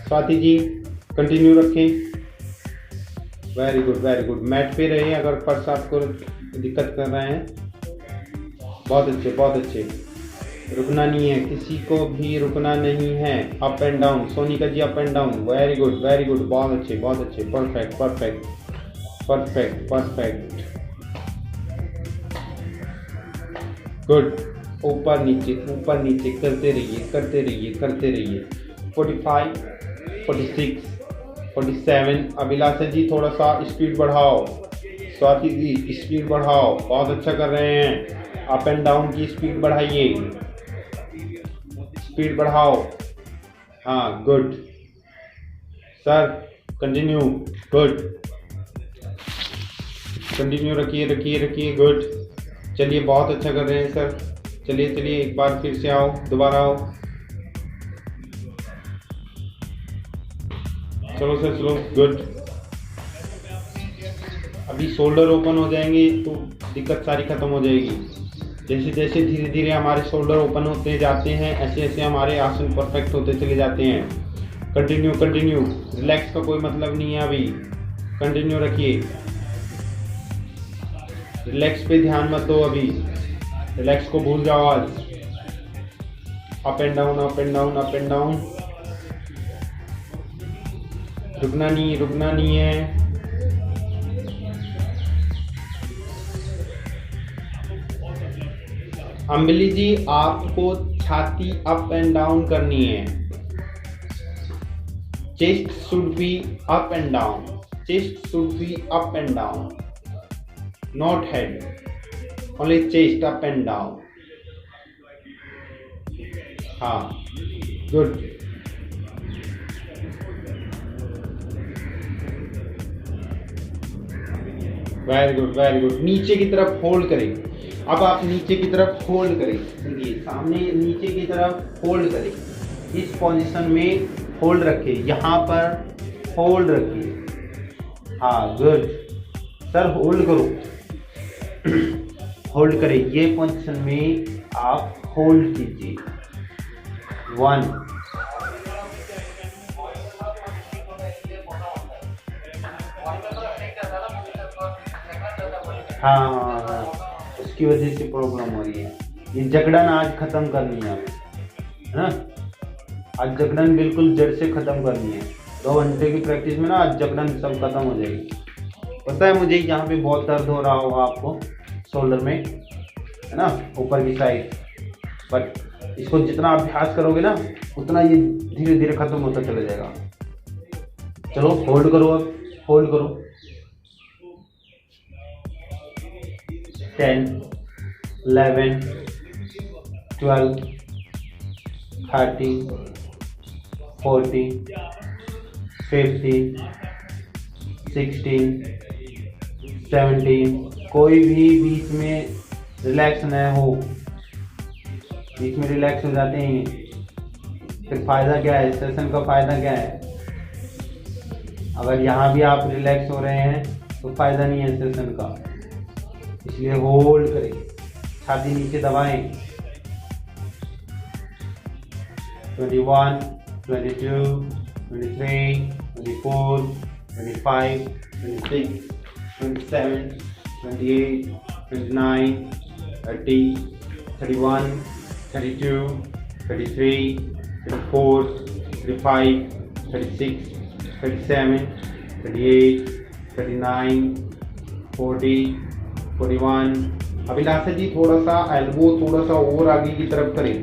Swati ji continue रखें, very good, very good. Mat पे रहिए अगर फर्श आपको दिक्कत कर रहे हैं। बहुत अच्छे, बहुत अच्छे। रुकना नहीं है, किसी को भी रुकना नहीं है। Up and down, Sonika ji up and down, very good, very good, बहुत अच्छे, बहुत अच्छे, perfect perfect perfect perfect, good. ऊपर नीचे करते रहिए, करते रहिए, करते रहिए। 45, 46, 47। अभिलाषा जी थोड़ा सा स्पीड बढ़ाओ। स्वाति दी स्पीड बढ़ाओ, बहुत अच्छा कर रहे हैं। अप एंड डाउन की स्पीड बढ़ाइए, स्पीड बढ़ाओ। हाँ good sir, continue, good, continue रखिए रखिए रखिए, गुड। चलिए बहुत अच्छा कर रहे हैं सर। चलिए चलिए एक बार फिर से आओ, दोबारा आओ। चलो सर चलो, गुड। अभी शोल्डर ओपन हो जाएंगे तो दिक्कत सारी खत्म हो जाएगी। जैसे जैसे धीरे धीरे हमारे शोल्डर ओपन होते जाते हैं, ऐसे ऐसे हमारे आसन परफेक्ट होते चले जाते हैं। कंटिन्यू कंटिन्यू, रिलैक्स का कोई मतलब नहीं है अभी, कंटिन्यू रखिए। रिलैक्स पे ध्यान मत दो अभी, रिलैक्स को भूल जाओ आज। Up and down, up and down, up and down. रुकना नहीं है। अंबली जी आपको छाती अप एंड डाउन करनी है। Chest should be up and down, chest should be up and down, not head, only chest up and down. हाँ good. Very good very good. नीचे की तरफ होल्ड करें। अब आप नीचे की तरफ होल्ड करें, देखिए सामने नीचे की तरफ होल्ड करें। इस पोजीशन में होल्ड रखिए, यहाँ पर होल्ड रखिए। हाँ गुड सर, होल्ड करो, होल्ड करें। ये पोजीशन में आप होल्ड कीजिए। 1 हाँ, उसकी वजह से प्रॉब्लम हो रही है। ये जकड़न आज खत्म करनी है, है ना? आज जकड़न बिल्कुल जड़ से खत्म करनी है। 2 घंटे की प्रैक्टिस में ना आज जकड़न सब खत्म हो जाएगी। पता है मुझे यहाँ पे बहुत दर्द हो रहा होगा आपको शोल्डर में, है ना, ऊपर की साइड, बट इसको जितना अभ्यास करोगे ना उतना ये धीरे धीरे खत्म होता चला जाएगा। चलो होल्ड करो, अब होल्ड करो। 10 11 12 13 14 15 16 17। कोई भी बीच में रिलैक्स न हो, बीच में रिलैक्स हो जाते हैं फिर फायदा क्या है, सेशन का फायदा क्या है? अगर यहाँ भी आप रिलैक्स हो रहे हैं तो फायदा नहीं है सेशन का। इसलिए होल्ड करें, छाती नीचे दबाएं। 21 22 23 24 25 26 27 28 29 30 31 32 33 34 35 36 37 38 39 40 41। अभिलाषा जी थोड़ा सा एल्बो थोड़ा सा और आगे की तरफ करें,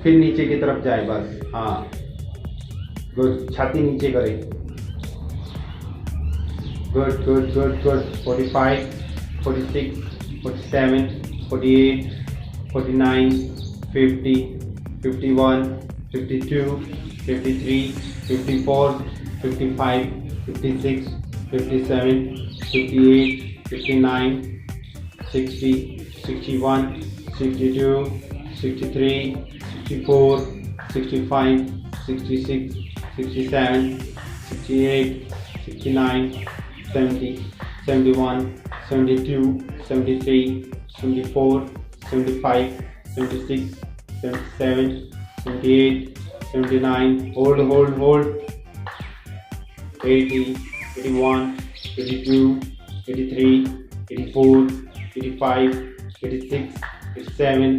फिर नीचे की तरफ जाए बस। हाँ गुड, छाती नीचे करें। Good good good good. 45 46 47 48 49 50 51 52 53 54 55 56 57 58 59 60 61 62 63 64 65 66 67 68 69 70 71 72 73 74 75 76 77 78 79। hold 80 81 82 83 84 85 86 87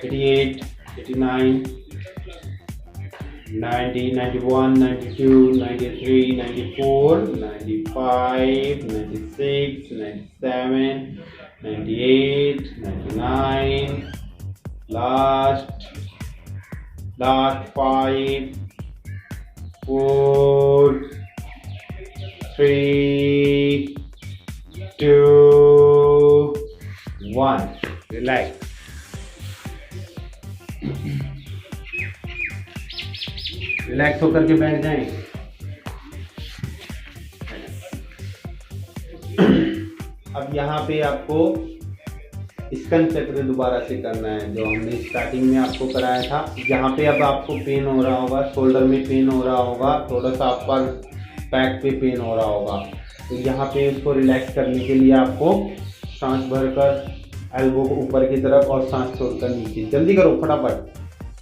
88 89 90 91 92 93 94 95 96 97 98 99। last 5 4 3, 2, 1. Relax. Relax होकर के बैठ जाएं। अब यहाँ पे आपको स्कन चक्र दोबारा से करना है, जो हमने स्टार्टिंग में आपको कराया था। यहाँ पे अब आपको पेन हो रहा होगा, शोल्डर में पेन हो रहा होगा, थोड़ा सा अपर बैक पे पेन हो रहा होगा। तो यहाँ पे इसको रिलैक्स करने के लिए आपको सांस भरकर एल्बो को ऊपर की तरफ और सांस छोड़कर नीचे। जल्दी करो फटाफट,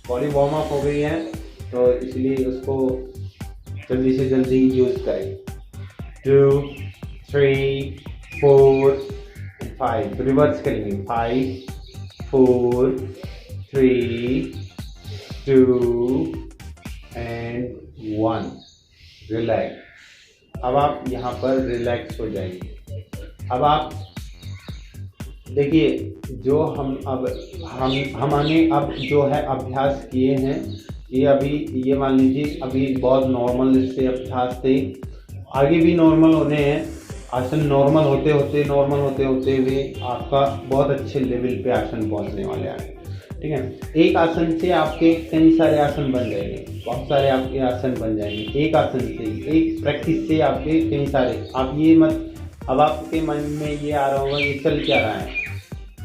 बॉडी वार्म अप हो गई है तो इसलिए उसको जल्दी से जल्दी यूज करें। 2, 3, 4, 5। रिवर्स करेंगे। 5, 4, 3, 2 एंड 1। रिलैक्स। अब आप यहाँ पर रिलैक्स हो जाएंगे। अब आप देखिए, जो हमने अब जो है अभ्यास किए हैं, ये अभी ये मान लीजिए अभी बहुत नॉर्मल इससे अभ्यास थे, आगे भी नॉर्मल होने हैं। आसन नॉर्मल होते होते हुए आपका बहुत अच्छे लेवल पे आसन पहुंचने वाले हैं। ठीक है, एक आसन से आपके कई सारे आसन बन जाएंगे, बहुत सारे आपके आसन बन जाएंगे। एक आसन से, एक प्रैक्टिस से आपके कई सारे। आप ये मत, अब आपके मन में ये आ रहा होगा ये चल क्या रहा है,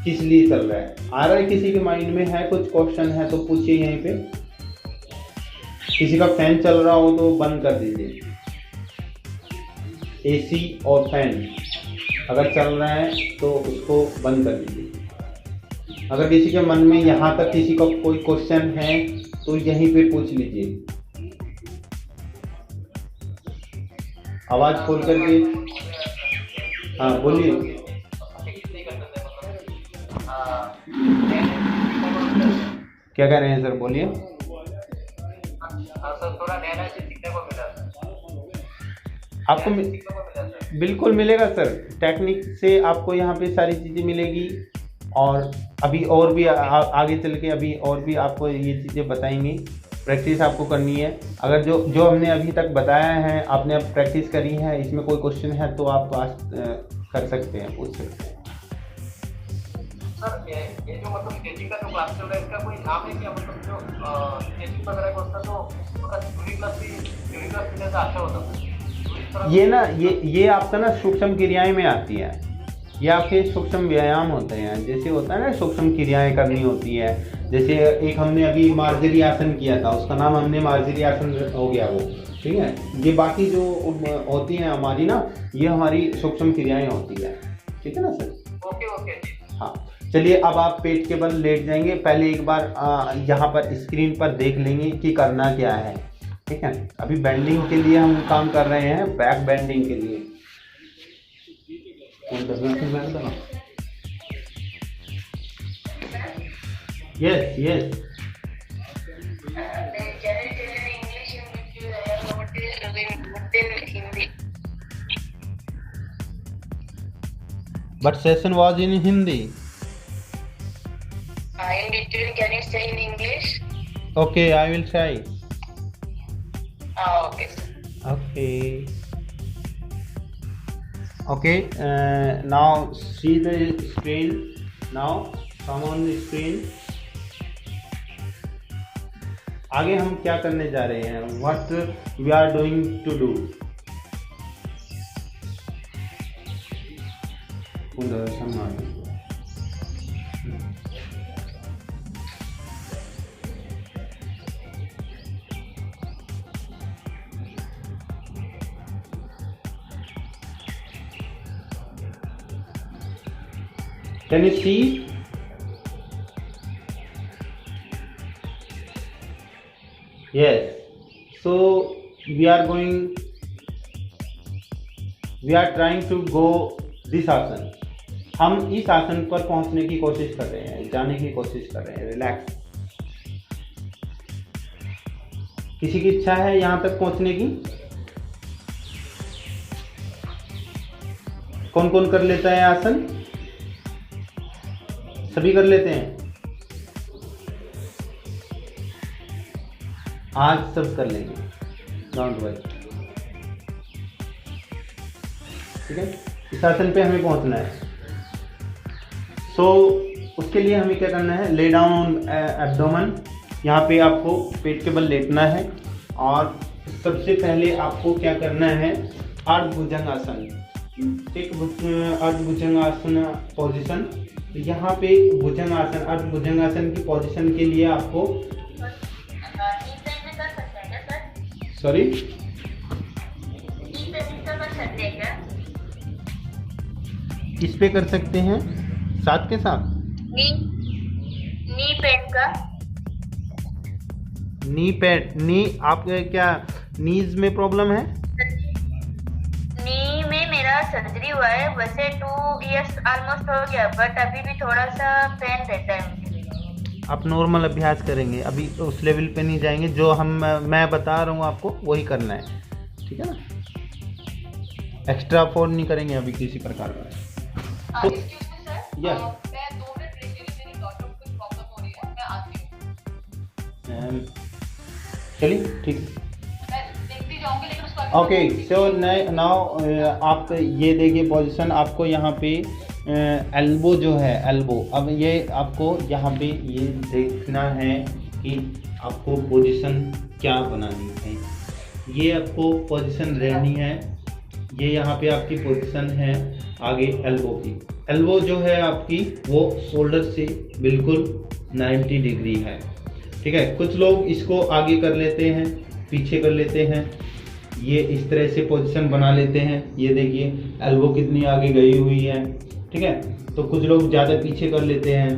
किस लिए चल रहा है, आ रहा है किसी के माइंड में है, कुछ क्वेश्चन है तो पूछिए। यहीं पे किसी का फैन चल रहा हो तो बंद कर दीजिए। एसी और फैन अगर चल रहा है तो उसको बंद कर दीजिए। अगर किसी के मन में यहाँ तक किसी का कोई क्वेश्चन है तो यहीं पे पूछ लीजिए, आवाज खोल करके। हाँ बोलिए। क्या कह रहे हैं सर, बोलिए। सर थोड़ा नया सीखने को मिला आपको बिल्कुल मिलेगा सर, टेक्निक से आपको यहाँ पे सारी चीज़ें मिलेगी। और अभी और भी आगे चल के अभी और भी आपको ये चीज़ें बताएंगे। प्रैक्टिस आपको करनी है। अगर जो हमने अभी तक बताया है आपने अब प्रैक्टिस करी है, इसमें कोई क्वेश्चन है तो आप कर सकते हैं, पूछ सकते हैं। सर ये जो मतलब स्केचिंग का जो क्लास चल रहा है, इसका कोई नाम है क्या? मतलब जो स्केचिंग वगैरह का होता तो उसका थ्योरी क्लास भी जैसा अच्छा होता है। ये ना ये आपका ना सूक्ष्म क्रियाएं में आती है। ये आपके सूक्ष्म व्यायाम होते हैं, जैसे होता है ना सूक्ष्म क्रियाएं करनी होती है। जैसे एक हमने अभी मार्जरी आसन किया था, उसका नाम हमने मार्जरी आसन हो गया वो। ठीक है, ये बाकी जो होती हैं हमारी ना, ये हमारी सूक्ष्म क्रियाएं होती है। ठीक है ना सर? ओके। हाँ चलिए, अब आप पेट के बल लेट जाएंगे। पहले एक बार यहाँ पर स्क्रीन पर देख लेंगे कि करना क्या है। ठीक है, अभी बेंडिंग के लिए हम काम कर रहे हैं, बैक बेंडिंग के लिए। Yes but session was in Hindi. In between, can you say in English? Okay, I will try. Okay. Okay, now see the screen. Now come on the screen. आगे हम क्या करने जा रहे हैं? What we are doing to do? Can you see? Yes. So we are trying to go this आसन। हम इस आसन पर पहुंचने की कोशिश कर रहे हैं, जाने की कोशिश कर रहे हैं। रिलैक्स। किसी की इच्छा है यहां तक पहुंचने की? कौन कौन कर लेता है आसन? सभी कर लेते हैं? आज सब कर लेंगे, डोंट वरी। ठीक है, इस आसन पे हमें पहुंचना है। सो उसके लिए हमें क्या करना है, ले डाउन एब्डोमेन, यहाँ पे आपको पेट के बल लेटना है और सबसे पहले आपको क्या करना है, अर्धभुजंगासन, टेक अर्धभुजंगासन पोजीशन। यहाँ पे भुजंगासन, अर्धभुजंगासन की पोजीशन के लिए आपको सॉरी किस पे कर सकते हैं, साथ के साथ नी पेन का नी आपके क्या नीज में प्रॉब्लम है? नी में मेरा सर्जरी हुआ है, वैसे 2 इयर्स ऑलमोस्ट हो गया, बट अभी भी थोड़ा सा पेन रहता है। आप नॉर्मल अभ्यास करेंगे, अभी उस लेवल पे नहीं जाएंगे, जो मैं बता रहा हूँ आपको वही करना है, ठीक है ना। एक्स्ट्रा फोर्स नहीं करेंगे अभी किसी प्रकार का। तो यस, मैं 2 मिनट लेके मेरी डॉक्टर को कुछ प्रॉब्लम हो रही है, मैं आती हूँ। चलिए ठीक है, मैं देखती जाऊंगी लेकिन उसको ओके। सो नाउ आप ये देखिए पोजीशन, आपको यहाँ पे एल्बो जो है, एल्बो, अब ये आपको यहाँ पे ये देखना है कि आपको पोजीशन क्या बनानी है। ये आपको पोजीशन रहनी है, ये यहाँ पे आपकी पोजीशन है आगे एल्बो की। एल्बो जो है आपकी वो शोल्डर से बिल्कुल 90 डिग्री है, ठीक है। कुछ लोग इसको आगे कर लेते हैं, पीछे कर लेते हैं, ये इस तरह से पोजीशन बना लेते हैं। ये देखिए एल्बो कितनी आगे गई हुई है, ठीक है। तो कुछ लोग ज़्यादा पीछे कर लेते हैं,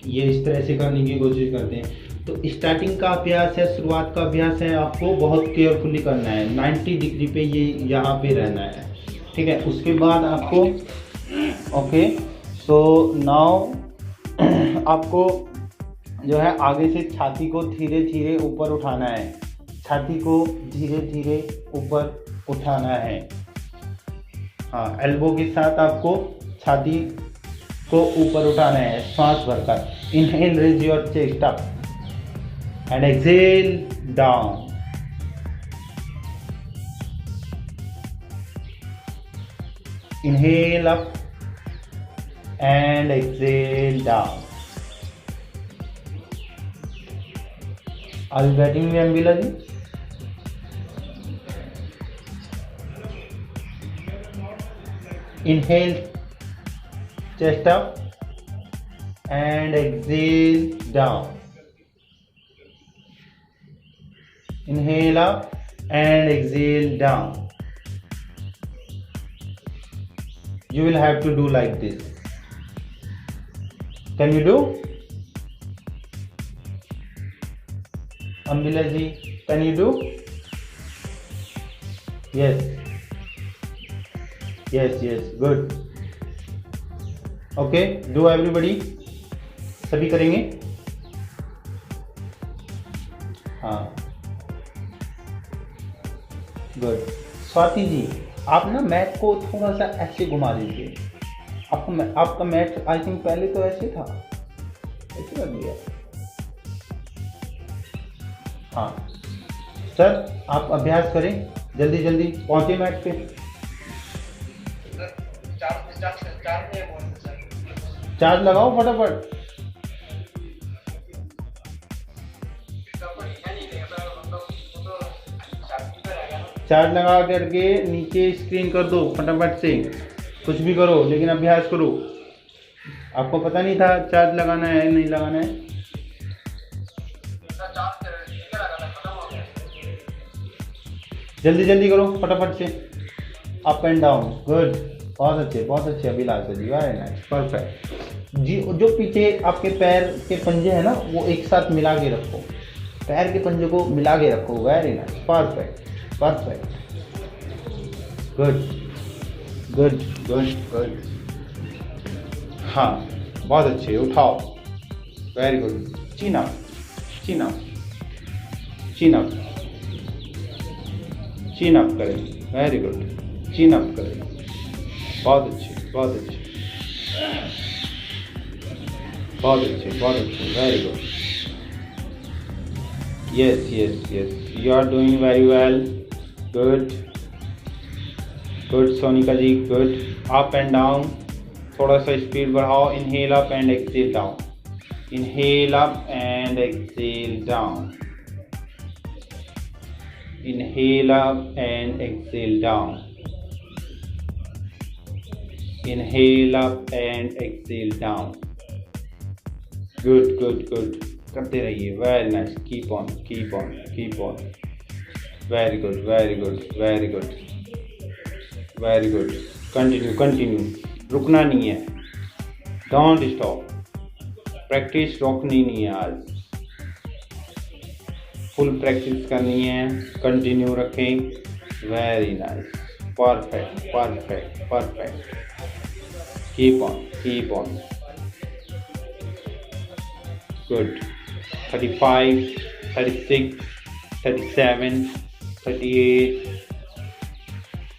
ये इस तरह से करने की कोशिश करते हैं। तो स्टार्टिंग का अभ्यास है, शुरुआत का अभ्यास है, आपको बहुत केयरफुली करना है। 90 डिग्री पे ये यहाँ पे रहना है, ठीक है। उसके बाद आपको ओके, सो नाउ आपको जो है आगे से छाती को धीरे धीरे ऊपर उठाना है, छाती को धीरे धीरे ऊपर उठाना है। हाँ, एल्बो के साथ आपको छाती को ऊपर उठाना है, सांस भरकर। Inhale, raise your chest up and exhale down. Inhale up and exhale down. Are you getting me, Ambila ji? Inhale, chest up and exhale down. Inhale up and exhale down. You will have to do like this. Can you do? Ambila ji, can you do? Yes. Yes, yes, good. Okay, do everybody. सभी करेंगे? हाँ, good. Swati जी, आप ना mat को थोड़ा सा ऐसे घुमा दीजिए। आपका मैट आई थिंक पहले तो ऐसे था, ऐसे कर दिया। हाँ सर, आप अभ्यास करें, जल्दी जल्दी पहुंचे मैट पे। चार्ज लगाओ फटाफट। चार्ज लगा करके नीचे स्क्रीन कर दो फटाफट से, कुछ भी करो लेकिन अभ्यास करो। आपको पता नहीं था चार्ज लगाना है नहीं लगाना है? जल्दी जल्दी करो फटाफट से, अप एंड डाउन। गुड, बहुत अच्छे अभिलाष जी, वेरी नाइस, परफेक्ट जी। जो पीछे आपके पैर के पंजे हैं ना, वो एक साथ मिला के रखो, पैर के पंजे को मिला के रखो, very nice, perfect perfect, good good good good. हाँ बहुत अच्छे, उठाओ, very good. Chin up chin up chin up chin up करें, वेरी गुड, चिन अप करें, बहुत अच्छे बहुत अच्छे बहुत अच्छे बहुत अच्छे, very good. Yes yes yes, you are doing very well, good good Sonika ji, good. Up and down, थोड़ा सा स्पीड बढ़ाओ। Inhale up and exhale down, inhale up and exhale down, inhale up and exhale down, inhale up and exhale down, good good good, करते रहिए, very nice, keep on keep on keep on, very good very good very good very good, continue continue, रुकना नहीं है, don't stop, practice रोकनी नहीं है, आज full practice करनी है, कंटिन्यू रखें, very nice, perfect perfect perfect, keep on, good. 35, 36, 37, 38,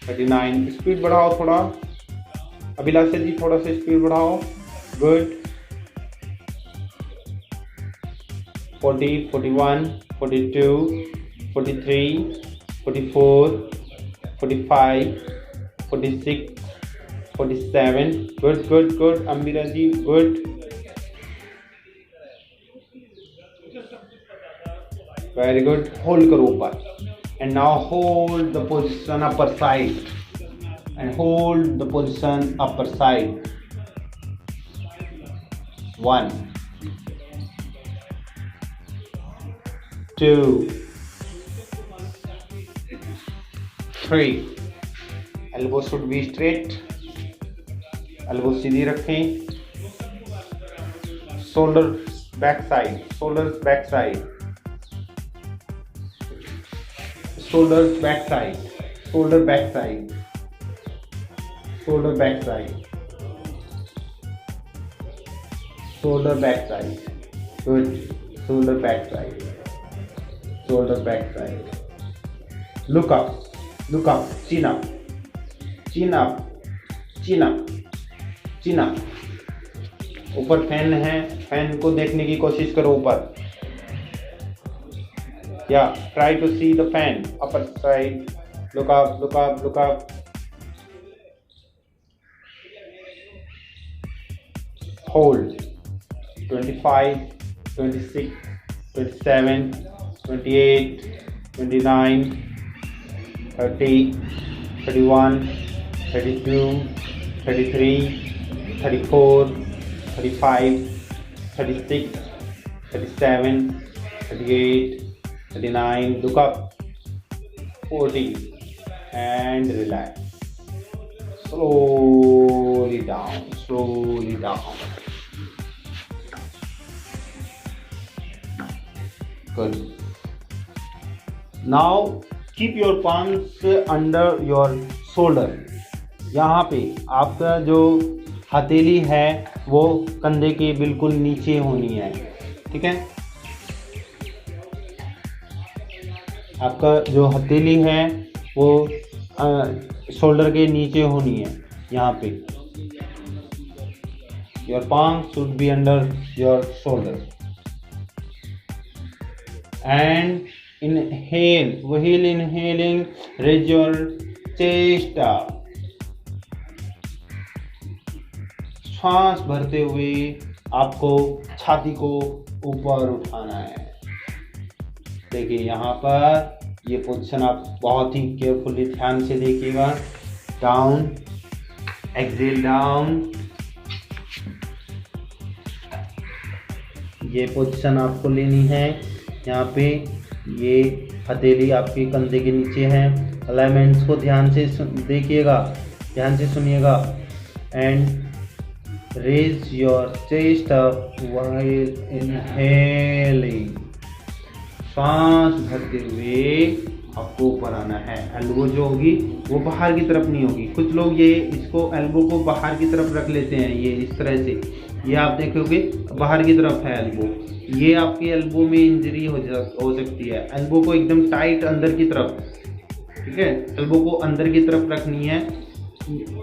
39, speed बढ़ाओ थोड़ा, अभिलाषा जी थोड़ा सा स्पीड बढ़ाओ, good. 40, 41, 42, 43, 44, 45, 46, 47, good good good, Ambira ji, good, very good, hold करो ऊपर, and now hold the position upper side, and hold the position upper side, 1, 2, 3, elbow should be straight, elbow सीधी रखें, shoulders back side, shoulders back side, shoulders back side, shoulder back side, shoulder back side, shoulder back side, good, shoulder back side, shoulder back side, look up, chin up, chin up, chin up, chin up, ऊपर fan है, fan को देखने की कोशिश करो ऊपर, या try to see the fan upper side, look up, look up, look up, hold, 25, 26, 27, 28, 29, 30, 31, 32, 33, 34, 35, 36, 37, 38, 39, look up, 40, and relax, slowly down, good. Now keep your palms under your shoulder, यहाँ पे आपका जो हथेली है वो कंधे के बिल्कुल नीचे होनी है, ठीक है, आपका जो हथेली है वो शोल्डर के नीचे होनी है, यहाँ पे your palm should be under your shoulder, and inhale, while inhaling raise your chest up, सांस भरते हुए आपको छाती को ऊपर उठाना है। देखिए यहाँ पर ये पोजीशन आप बहुत ही केयरफुली ध्यान से देखिएगा, डाउन, एक्सेल डाउन, ये पोजीशन आपको लेनी है। यहाँ पे ये हथेली आपके कंधे के नीचे है, अलाइनमेंट्स को ध्यान से देखिएगा, ध्यान से सुनिएगा, and raise your chest up while inhaling, सांस भरते हुए आपको ऊपर आना है। एल्बो जो होगी वो बाहर की तरफ नहीं होगी, कुछ लोग ये इसको एल्बो को बाहर की तरफ रख लेते हैं, ये इस तरह से, ये आप देखोगे बाहर की तरफ है एल्बो, ये आपके एल्बो में इंजरी हो सकती है। एल्बो को एकदम टाइट अंदर की तरफ, ठीक है, एल्बो को अंदर की तरफ रखनी है,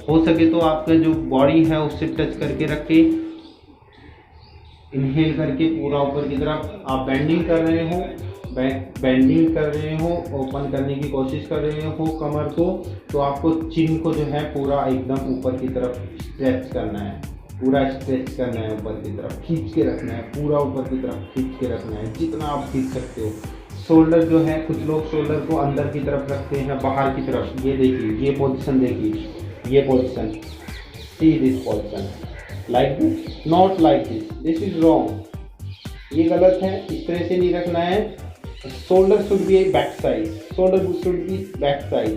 हो सके तो आपका जो बॉडी है उससे टच करके रखे, इनहेल करके पूरा ऊपर की तरफ आप बेंडिंग कर रहे हो, बेंडिंग कर रहे हो, ओपन करने की कोशिश कर रहे हो कमर को, तो आपको चिन को जो है पूरा एकदम ऊपर की तरफ स्ट्रेच करना है, पूरा स्ट्रेच करना है, ऊपर की तरफ खींच के रखना है, पूरा ऊपर की तरफ खींच के रखना है जितना आप खींच सकते हो। शोल्डर जो है, कुछ लोग शोल्डर को अंदर की तरफ रखते हैं, बाहर की तरफ। ये देखिए, ये पोजीशन देखिए, ये position, see this position, like this, not like this, this is wrong, ये गलत है, इस तरह से नहीं रखना है। Shoulder should be back side, shoulder should be back side,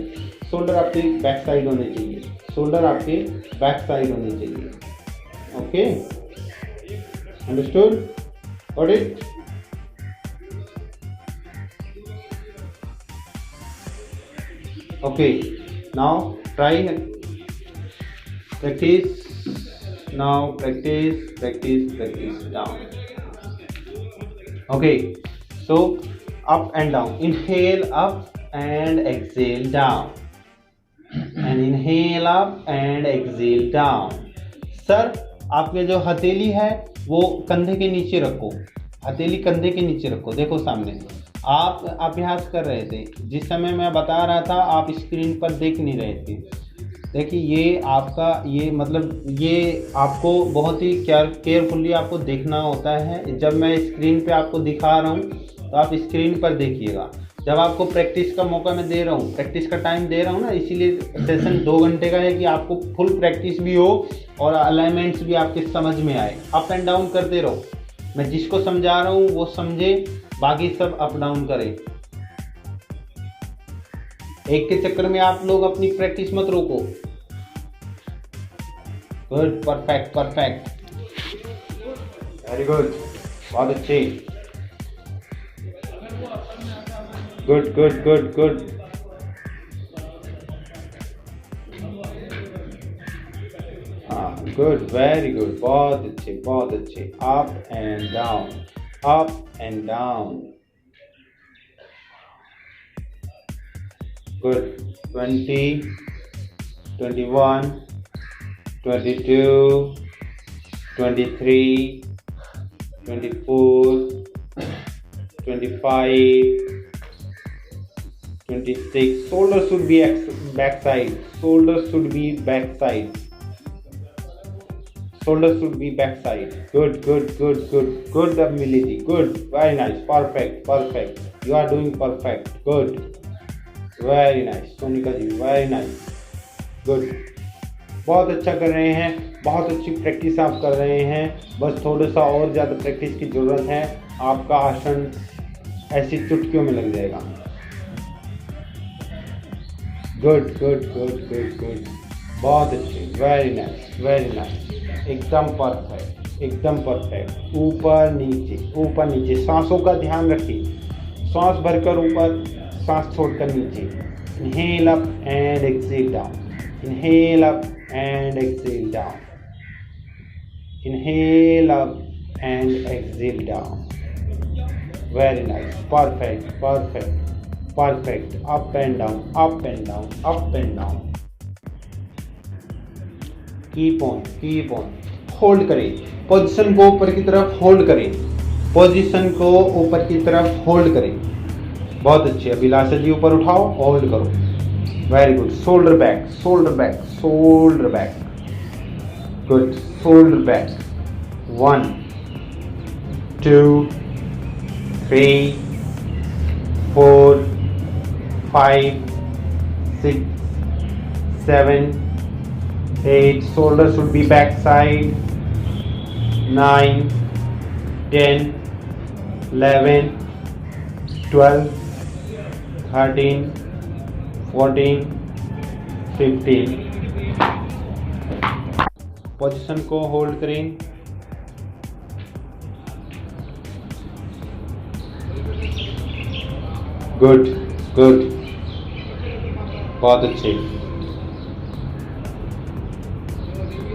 shoulder आपके बैक साइड होने चाहिए, शोल्डर आपके बैक साइड होने चाहिए। Okay, understood, got it? Okay, now try and practice. Now practice down. Okay, so up and down. Inhale up and exhale down. And inhale up and exhale down. Sir, आपके जो हथेली है वो कंधे के नीचे रखो, हथेली कंधे के नीचे रखो, देखो सामने। आप अभ्यास कर रहे थे, जिस समय मैं बता रहा था आप स्क्रीन पर देख नहीं रहे थे। देखिए, ये आपका, ये मतलब ये आपको बहुत ही केयरफुली आपको देखना होता है। जब मैं स्क्रीन पे आपको दिखा रहा हूँ तो आप स्क्रीन पर देखिएगा। जब आपको प्रैक्टिस का मौका मैं दे रहा हूँ, प्रैक्टिस का टाइम दे रहा हूँ ना, इसीलिए सेशन 2 घंटे का है कि आपको फुल प्रैक्टिस भी हो और अलाइनमेंट्स भी आपके समझ में आए। अप एंड डाउन करते रहो, मैं जिसको समझा रहा हूँ वो समझे, बाकी सब अप डाउन करें। एक के चक्कर में आप लोग अपनी प्रैक्टिस मत रोको। Good, perfect perfect, very good, बहुत अच्छे, गुड गुड गुड गुड। हाँ, गुड, वेरी गुड, बहुत अच्छे बहुत अच्छे। Up and down, up and down. Good. 20, 21, 22, 23, 24, 25, 26. Shoulder should be back side. Shoulder should be back side. Shoulder should be back side. Good, good, good, good, good, Amili ji. Good, very nice, perfect, perfect. You are doing perfect. Good, very nice, Sonika ji, very nice. Good. बहुत अच्छा कर रहे हैं, बहुत अच्छी practice आप कर रहे हैं। बस थोड़ा सा और ज़्यादा प्रैक्टिस की ज़रूरत है। आपका आसन ऐसी चुटकियों में लग जाएगा। Good good good good good, बहुत अच्छे, वेरी नाइस वेरी नाइस, एकदम परफेक्ट एकदम परफेक्ट। ऊपर नीचे, सांसों का ध्यान रखिए, सांस भरकर ऊपर, सांस छोड़कर नीचे। Inhale up and exhale down, inhale up and exhale down, inhale up and exhale down. Very nice, perfect perfect perfect. Up and down, up and down, up and down. Keep on, hold करें, position को ऊपर की तरफ hold करें, position को ऊपर की तरफ होल्ड करें। बहुत अच्छे, अभिलाषा जी ऊपर उठाओ, होल्ड करो, very good. Shoulder back, shoulder back, shoulder back, good, shoulder back. 1 2 3 4 5 6 7 8, shoulder should be back side. 9 10 11 12 13 14 15। Position को होल्ड करें। गुड गुड, बहुत अच्छे।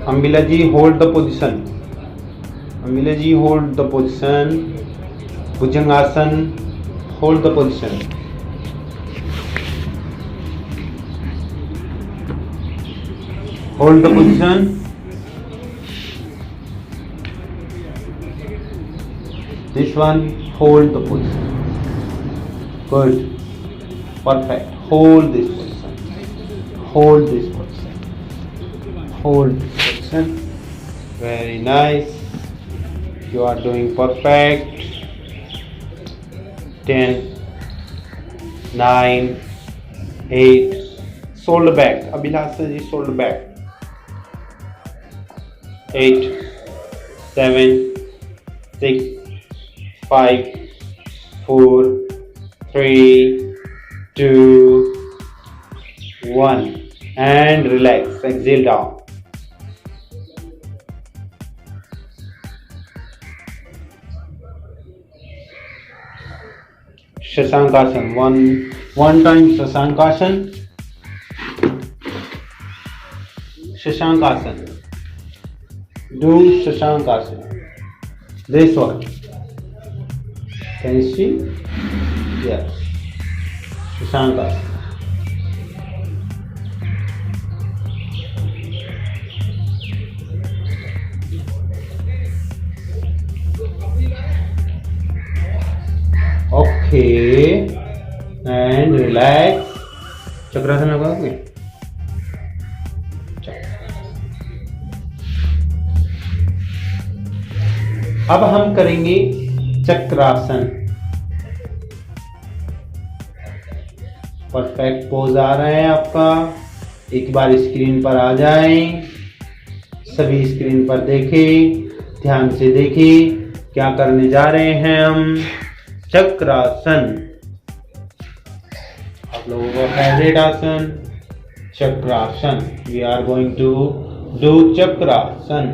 Ambila ji hold the position, Ambila ji hold the position. Bhujangasana, hold the position. Hold the position. This one, hold the position. Good. Perfect. Hold this position. Hold this position. Hold this position. Very nice. You are doing perfect. 10, 9, 8. Shoulder back. Abhilasha ji, shoulder back. 8, 7, 6, 5, 4, 3, 2, 1. And relax. Exhale down. Shashankasan. One time Shashankasan. Shashankasan. Do Shashankasan. This one. Can you see? Yes. Shashankasan. Okay. And relax. चक्रासन लगाओगे? अब हम करेंगे चक्रासन। Perfect pose आ रहा है आपका। एक बार screen पर आ जाएं, सभी स्क्रीन पर देखें, ध्यान से देखें क्या करने जा रहे हैं हम। चक्रासन। आप लोगों का फेवरेट आसन Chakrasana. We are going to do Chakrasana.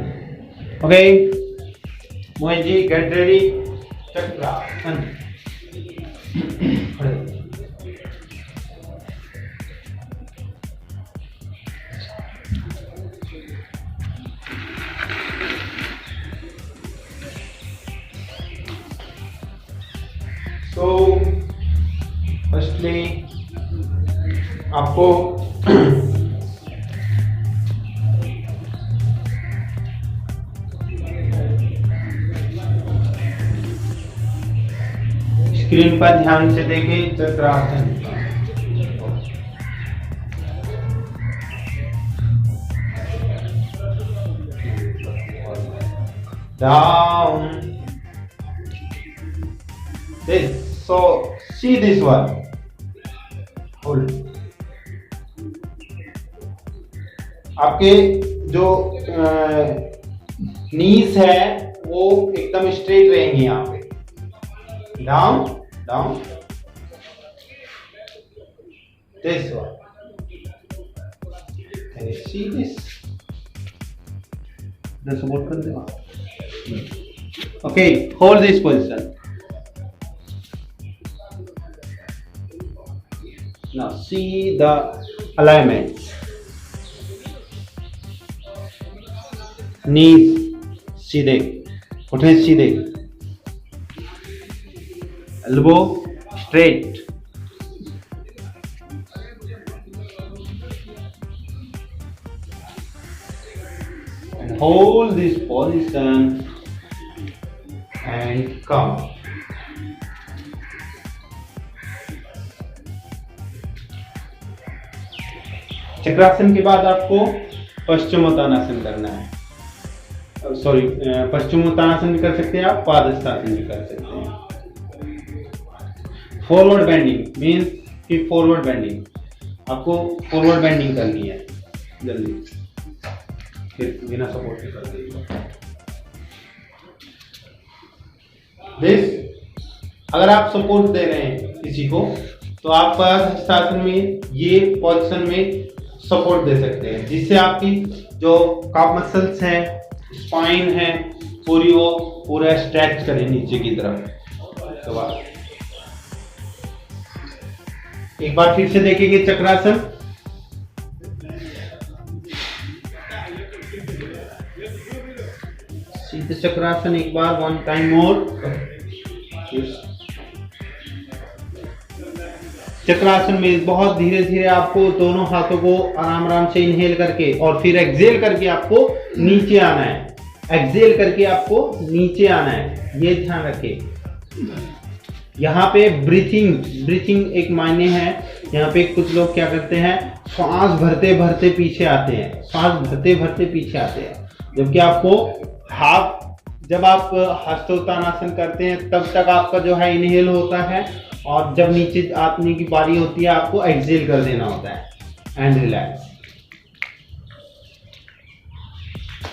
Okay Mohit ji, get ready. Chakrasana. तो फर्स्टली आपको स्क्रीन पर ध्यान से देखें चक्रासन। Down. This. So see this one. Hold. आपके जो नीज है वो एकदम स्ट्रेट रहेंगी यहाँ पे। Down, down. This one. Can you see this? The support कर देगा। Okay, hold this position. Now see the alignment. Knees सीधे, घुटने सीधे, elbow straight. And hold this position and come. चक्रासन के बाद आपको पश्चिमोत्तानासन करना है। सॉरी, पश्चिमोत्तानासन भी कर सकते हैं आप, पादहस्तासन भी कर सकते हैं। फॉरवर्ड बेंडिंग मीन्स कि फॉरवर्ड बेंडिंग, आपको फॉरवर्ड बेंडिंग करनी है जल्दी, फिर बिना सपोर्ट के कर दीजिए। दिस, अगर आप सपोर्ट दे रहे हैं किसी को तो आप पादहस्तासन में ये पोजीशन में सपोर्ट दे सकते हैं, जिससे आपकी जो काफ मसल्स हैं, स्पाइन है, पूरी वो पूरा स्ट्रेच करें नीचे की तरफ। तो एक बार फिर से देखेंगे चक्रासन। सीधे चक्रासन एक बार, वन टाइम मोर। चक्रासन में बहुत धीरे धीरे आपको दोनों हाथों को आराम आराम से इनहेल करके और फिर एक्सहेल करके आपको नीचे आना है। एक्सहेल करके आपको नीचे आना है, ये ध्यान रखें। यहाँ पे ब्रीथिंग एक मायने है। यहाँ पे कुछ लोग क्या करते हैं, श्वास भरते भरते पीछे आते हैं, जबकि आपको जब आप हस्तोत्तानासन करते हैं तब तक आपका जो है इनहेल होता है, और जब नीचे आने की बारी होती है आपको एक्सहेल कर देना होता है एंड रिलैक्स।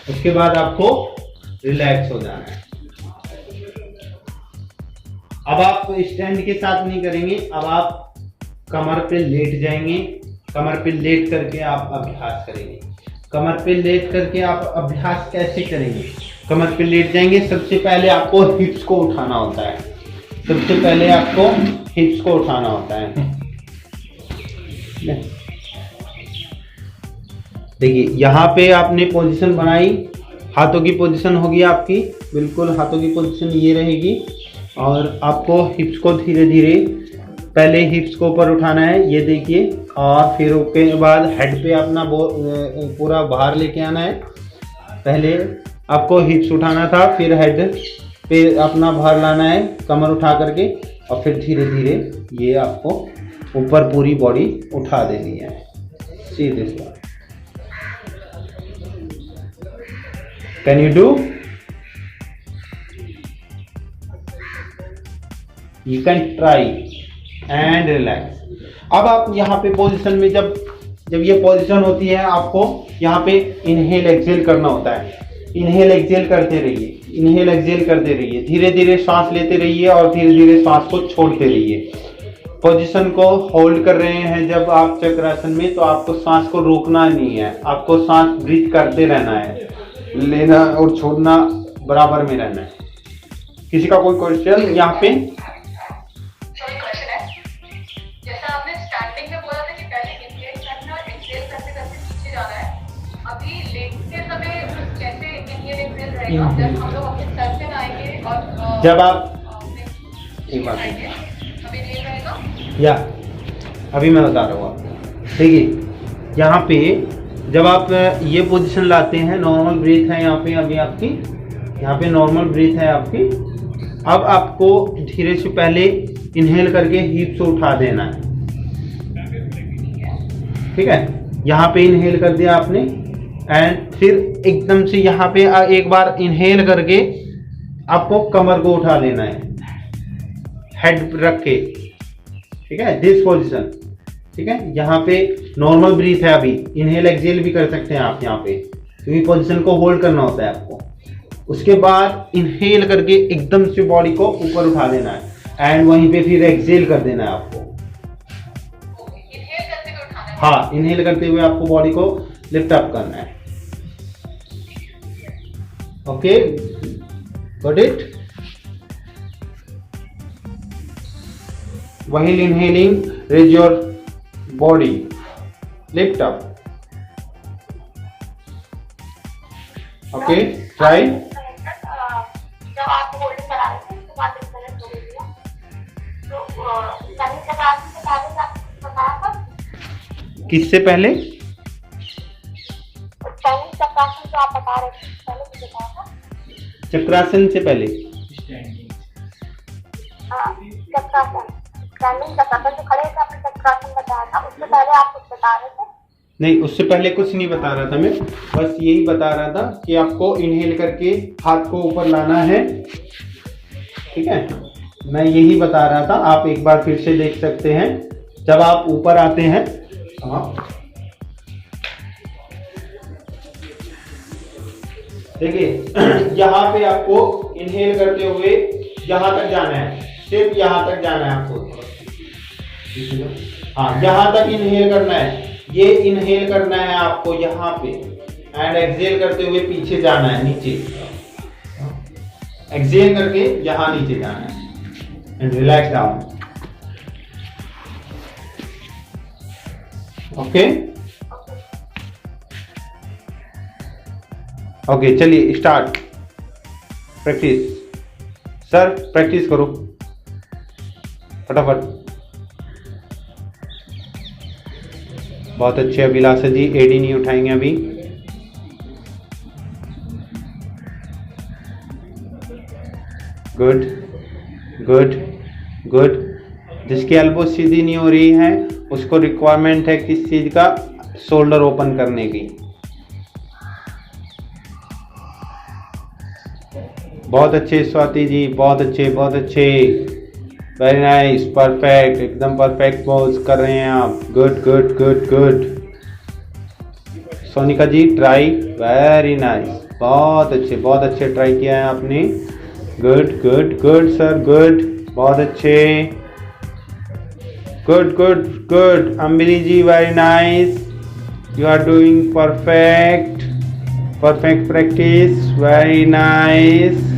उसके बाद आपको रिलैक्स हो जाना है। अब आप स्टैंड के साथ नहीं करेंगे, अब आप कमर पे लेट जाएंगे, कमर पे लेट करके आप अभ्यास करेंगे। कमर पे लेट करके आप अभ्यास कैसे करेंगे? कमर पे लेट जाएंगे, सबसे पहले आपको हिप्स को उठाना होता है, देखिए यहाँ पे आपने पोजीशन बनाई, हाथों की पोजीशन होगी आपकी, बिल्कुल हाथों की पोजीशन ये रहेगी, और आपको हिप्स को धीरे धीरे पहले हिप्स को ऊपर उठाना है, ये देखिए, और फिर उसके बाद हेड पे अपना पूरा भार लेके आना है। पहले आपको हिप्स उठाना था, फिर हेड पे अपना भार लाना है कमर उठा करके, और फिर धीरे धीरे ये आपको ऊपर पूरी बॉडी उठा देनी है। See this one, can you do? You can try and relax. अब आप यहाँ पे पोजीशन में जब ये पोजीशन होती है, आपको यहाँ पे इनहेल एक्सहेल करना होता है। इनहेल एक्सहेल करते रहिए, धीरे धीरे सांस लेते रहिए और धीरे धीरे सांस को छोड़ते रहिए। पोजीशन को होल्ड कर रहे हैं जब आप चक्रासन में, तो आपको सांस को रोकना नहीं है, आपको सांस ब्रीथ करते रहना है, लेना और छोड़ना बराबर में रहना है। किसी का कोई क्वेश्चन यहाँ पे? जब आप एक बात या अभी मैं बता रहा हूँ आपको, देखिए यहाँ पे जब आप ये पोजीशन लाते हैं, नॉर्मल ब्रीथ है यहाँ पे, अभी आपकी यहाँ पे नॉर्मल ब्रीथ है आपकी। अब आपको धीरे से पहले इनहेल करके हिप्स उठा देना है, ठीक है? यहाँ पे इनहेल कर दिया आपने, एंड फिर एकदम से यहाँ पे एक बार इनहेल करके आपको कमर को उठा लेना है, हेड रख के, ठीक है? दिस पोजीशन, ठीक है? यहाँ पे नॉर्मल ब्रीथ है, अभी इनहेल एक्सहेल भी कर सकते हैं आप यहाँ पे, क्योंकि पोजीशन को होल्ड करना होता है आपको। उसके बाद इनहेल करके एकदम से बॉडी को ऊपर उठा देना है, एंड वहीं पे फिर एक्सहेल कर देना है आपको। हाँ, इनहेल करते हुए आपको बॉडी को लिफ्ट अप करना है। Okay, got it? While inhaling, raise your body, lift up. Okay, try. जब आप होल्डिंग करा रहे थे उसके बाद 1 मिनट हो गया, तो पहले चक्रासन से पहले आपको बताया था। किससे पहले? पहले चक्रासन जो आप बता रहे थे पहले मुझे बताया था। चक्रासन से पहले? हाँ, चक्रासन जो खड़े थे आपने चक्रासन बताया था, उससे पहले आप कुछ बता रहे थे? नहीं, उससे पहले कुछ नहीं बता रहा था मैं, बस यही बता रहा था कि आपको इनहेल करके हाथ को ऊपर लाना है, ठीक है? मैं यही बता रहा था, आप एक बार फिर से देख सकते हैं। जब आप ऊपर आते हैं, देखिए यहाँ पे आपको इनहेल करते हुए यहाँ तक जाना है, सिर्फ यहाँ तक जाना है आपको। हाँ, यहाँ तक इनहेल करना है, ये इनहेल करना है आपको यहाँ पे, एंड एक्सहेल करते हुए पीछे जाना है, नीचे एक्सहेल करके यहाँ नीचे जाना है, and relax down. Okay okay, चलिए स्टार्ट। प्रैक्टिस सर, प्रैक्टिस करो फटाफट। बहुत अच्छे अभिलाषा जी, एडी नहीं उठाएंगे अभी। Good good good. जिसकी एल्बो सीधी नहीं हो रही है उसको रिक्वायरमेंट है किस चीज का? शोल्डर ओपन करने की। बहुत अच्छे स्वाति जी, बहुत अच्छे बहुत अच्छे, वेरी नाइस, परफेक्ट, एकदम परफेक्ट पोज कर रहे हैं आप। Good good good good. Sonika ji try, very nice, बहुत अच्छे ट्राई किया है आपने। Good good good sir, good, बहुत अच्छे, good good good. Ambili ji very nice, you are doing perfect, perfect practice, very nice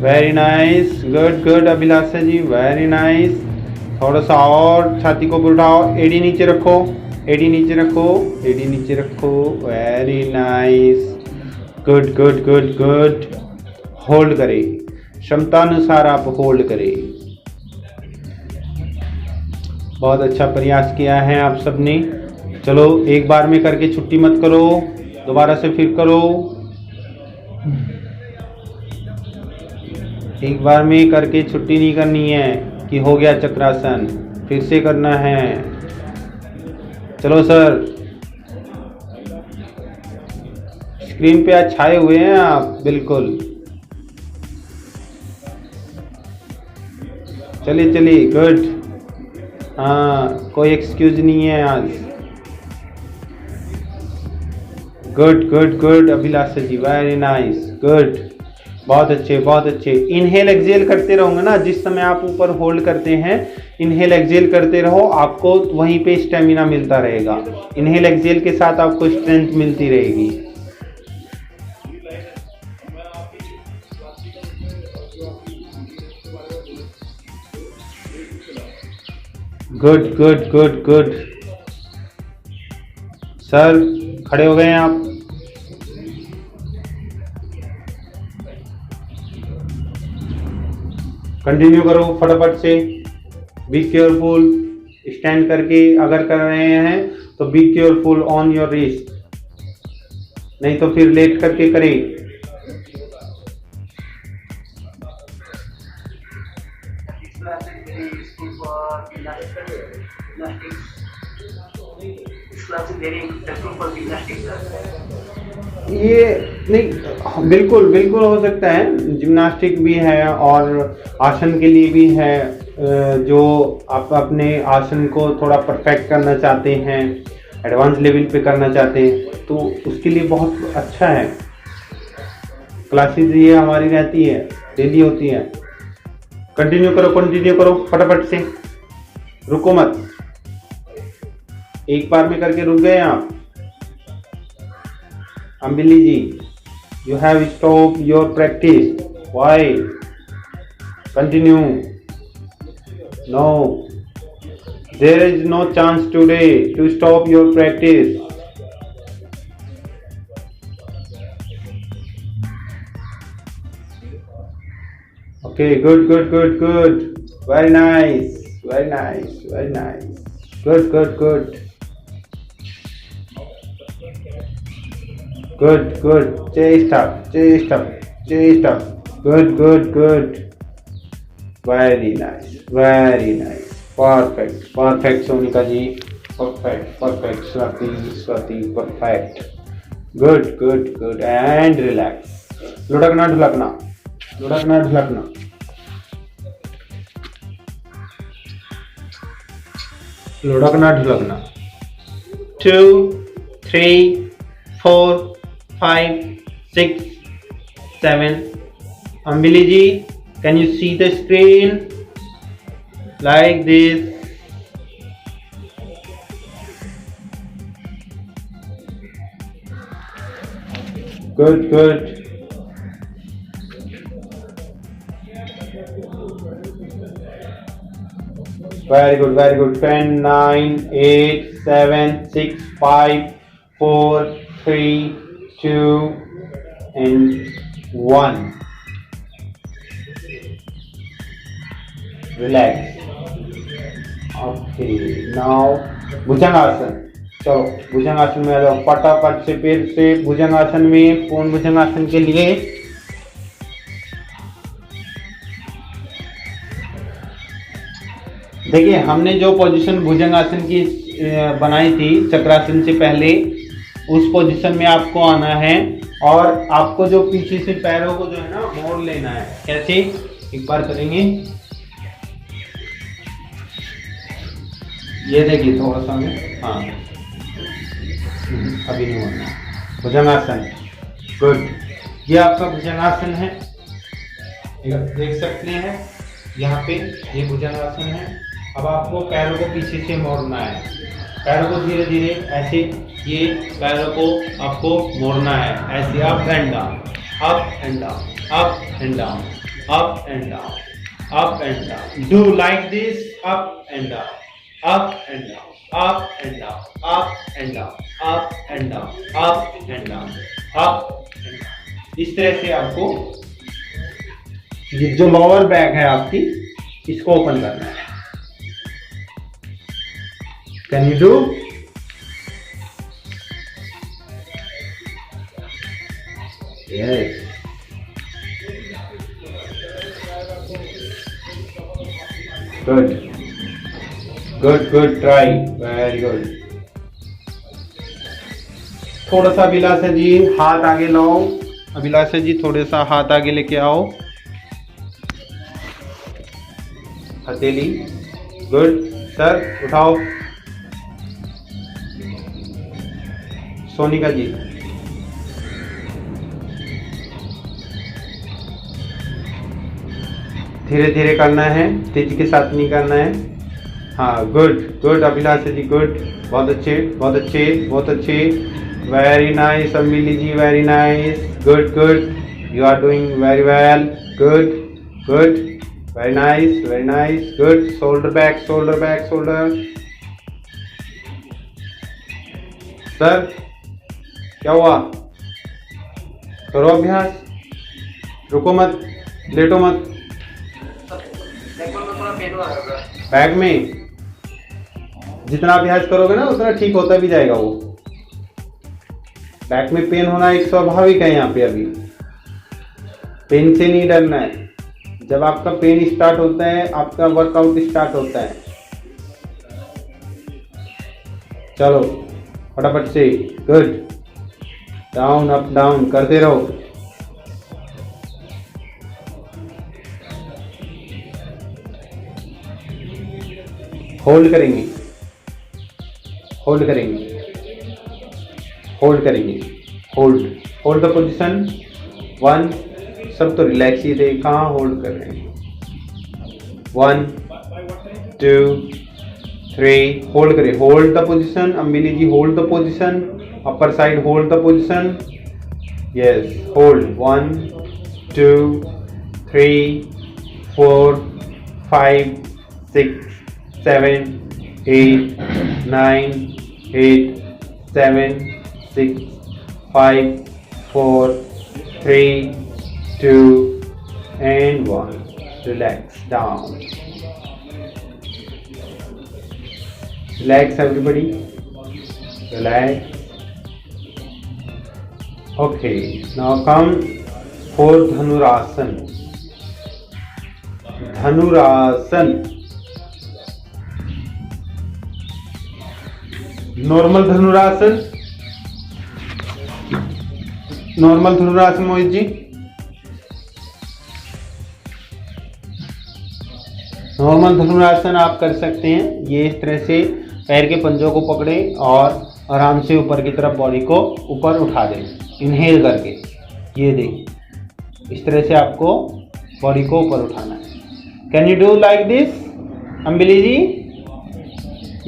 very nice, good good. Abhilasha ji very nice, थोड़ा सा और छाती को उठाओ, एडी नीचे रखो, एडी नीचे रखो, एडी नीचे रखो, very nice, good good good good. Hold करें, क्षमता अनुसार आप होल्ड करें। बहुत अच्छा प्रयास किया है आप सबने। चलो एक बार में करके छुट्टी मत करो, दोबारा से फिर करो। एक बार में करके छुट्टी नहीं करनी है कि हो गया चक्रासन, फिर से करना है। चलो सर, स्क्रीन पे आज छाए हुए हैं आप बिल्कुल। चलिए चलिए, गुड। हाँ, कोई एक्सक्यूज नहीं है आज। Good good good Abhilasha ji, very nice, good, बहुत अच्छे बहुत अच्छे। इनहेल एक्सेल करते रहोगे ना, जिस समय आप ऊपर होल्ड करते हैं इनहेल एक्सेल करते रहो, आपको वहीं पे स्टेमिना मिलता रहेगा। इनहेल एक्सेल के साथ आपको स्ट्रेंथ मिलती रहेगी। Good good good good sir, खड़े हो गए हैं आप। कंटिन्यू करो फटाफट से। बी केयरफुल, स्टैंड करके अगर कर रहे हैं तो be careful on your wrist, नहीं तो फिर लेट करके करें। ये नहीं, बिल्कुल बिल्कुल हो सकता है, जिम्नास्टिक भी है और आसन के लिए भी है। जो आप अपने आसन को थोड़ा परफेक्ट करना चाहते हैं, एडवांस लेवल पे करना चाहते हैं, तो उसके लिए बहुत अच्छा है। क्लासेस ये हमारी रहती है, डेली होती है। कंटिन्यू करो फटाफट से, रुको मत। एक बार में करके रुक गए आप। अम्बिली जी, you have stopped your practice. Why? Continue. No. There is no chance today to stop your practice. Okay, good, good, good, good. Very nice, very nice, very nice. Good, good, good. Good, good. Chest up, chest up, chest up. Good, good, good. Very nice, very nice. Perfect, perfect, Sonika ji. Perfect, perfect. Swati, Swati, perfect. Good, good, good. And relax. लुढ़कना ढुलकना, लुढ़कना ढुलकना. लुढ़कना ढुलकना. 2, 3, 4, 5, 6, 7. Ambili ji, can you see the screen? Like this. Good, good. Very good, very good. 10, 9, 8, 7, 6, 5, 4, 3, 2, and 1. Relax. Okay, now भुजंगासन. चलो भुजंगासन में आ जाओ फटाफट से, फिर से भुजंगासन में, पूर्ण भुजंगासन के लिए. देखिए हमने जो पोजीशन भुजंगासन की बनाई थी चक्रासन से पहले, उस पोजीशन में आपको आना है और आपको जो पीछे से पैरों को जो है ना मोड़ लेना है। कैसे, एक बार करेंगे, ये देखिए थोड़ा सा में, हाँ अभी नहीं होना, भुजंगासन। गुड, ये आपका भुजंगासन है, देख सकते हैं यहाँ पे, ये भुजंगासन है। अब आपको पैरों को पीछे से मोड़ना है, पैरों को धीरे धीरे ऐसे, ये पैरों को आपको मोड़ना है ऐसे, up and down, up and down, up and down, up and down, up and down. Do like this, up and down, up and down, up and down, up and down, up and down, up and down, up and down. इस तरह से आपको ये जो lower back है आपकी, इसको open करना है। Can you do? Yes, good good good, try, very good. थोड़ा सा अभिलाषा जी हाथ आगे लाओ, अभिलाषा जी थोड़ा सा हाथ आगे लेके आओ, हथेली, गुड। सर उठाओ, सोनिका जी, धीरे धीरे करना है, तेजी के साथ नहीं करना है। हाँ good good Abhilasha ji, good, बहुत अच्छे बहुत अच्छे बहुत अच्छे, very nice Ambili ji, very nice, good good, you are doing very well, good good, very nice, good. Shoulder back, shoulder back, shoulder. Sir क्या हुआ? करो अभ्यास, रुको मत, लेटो मत। बैक में जितना अभ्यास करोगे ना उतना ठीक होता भी जाएगा वो। बैक में पेन होना एक स्वाभाविक है यहाँ पे, अभी पेन से नहीं डरना है। जब आपका पेन स्टार्ट होता है आपका वर्कआउट स्टार्ट होता है। चलो फटाफट से, गुड, डाउन अप डाउन करते रहो। होल्ड करेंगे, होल्ड करेंगे, होल्ड करेंगे, होल्ड, होल्ड द पोजीशन। 1, सब तो रिलैक्स ही थे, कहाँ होल्ड कर रहे हैं। 1 2 3, होल्ड करें, hold the position. Ambili ji hold the position, upper side hold the position, yes, hold. 1 2 3 4 5 6 7 8 9 8 7 6 5 4 3 2 and 1. Relax down. Relax everybody. Relax. Okay. Now come for Dhanurasan. Dhanurasan. Normal Dhanurasan. Normal Dhanurasana Mohit ji, normal Dhanurasana आप कर सकते हैं। ये इस तरह से पैर के पंजों को पकड़े और आराम से ऊपर की तरफ बॉडी को ऊपर उठा दें, इनहेल करके। ये देखिए इस तरह से आपको बॉडी को ऊपर उठाना है। Can you do like this Ambili ji?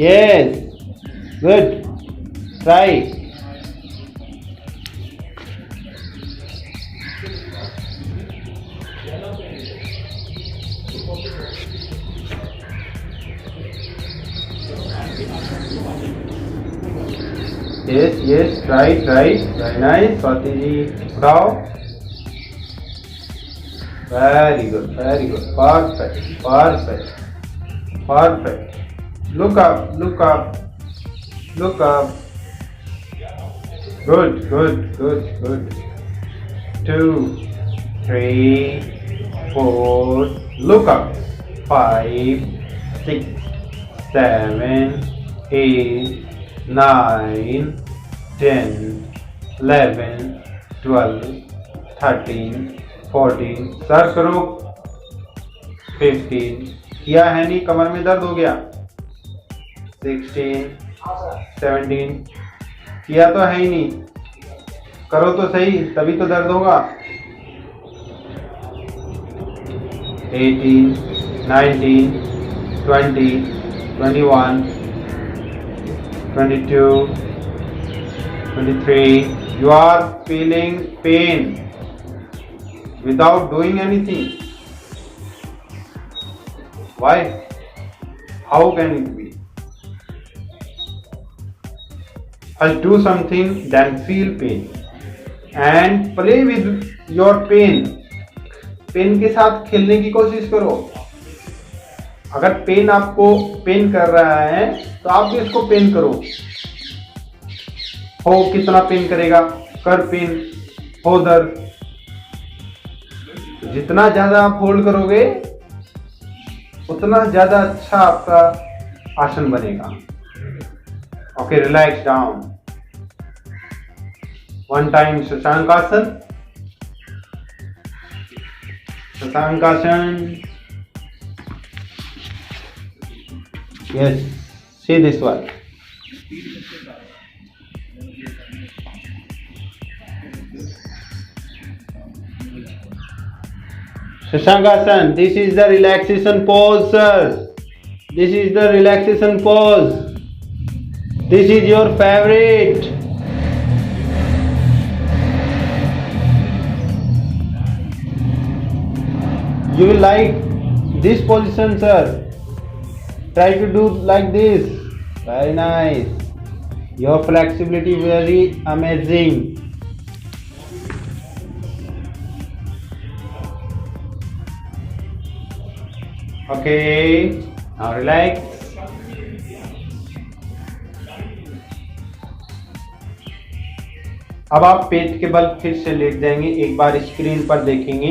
Yes, good, try. Yes, yes, try, very nice. Swati ji, uठाओ, very good, perfect, look up, good, 2 3 4, look up, 5 6 7 8 9 10 11 12 13 14 sir करो 15 किया है नहीं, कमर में दर्द हो गया 16 हाँ सर 17 किया तो है ही नहीं, करो तो सही तभी तो दर्द होगा 18 19 20 21 22 23 you are feeling pain without doing anything. Why? How can it be? First do something, then feel pain and play with your pain. Pain के साथ खेलने की कोशिश करो। अगर पेन आपको पेन कर रहा है तो आप भी इसको पेन करो। हो कितना पेन करेगा, कर पेन, हो दर्द। जितना ज्यादा आप होल्ड करोगे उतना ज्यादा अच्छा आपका आसन बनेगा। Okay, relax down. One time Shashankasana. Shashankasana. Yes, see this one. Shashankasan, this is the relaxation pose, sir. This is the relaxation pose. This is your favorite. You will like this position, sir. Try to do like this. Very nice. Your flexibility very amazing. Okay, now relax. अब आप पेट के बल फिर से late जाएंगे, एक बार screen पर देखेंगे।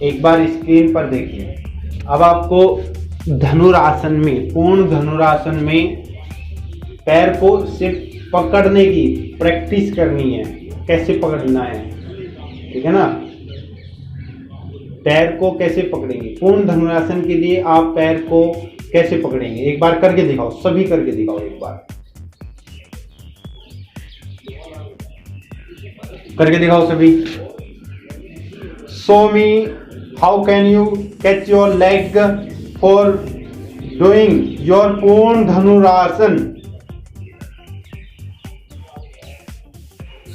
एक बार स्क्रीन पर देखिए। अब आपको धनुरासन में, पूर्ण धनुरासन में पैर को सिर्फ पकड़ने की प्रैक्टिस करनी है। कैसे पकड़ना है, ठीक है ना? पैर को कैसे पकड़ेंगे पूर्ण धनुरासन के लिए, आप पैर को कैसे पकड़ेंगे एक बार करके दिखाओ, सभी करके दिखाओ एक बार करके दिखाओ सभी। Show me how can you catch your leg for doing your Purna Dhanurasan.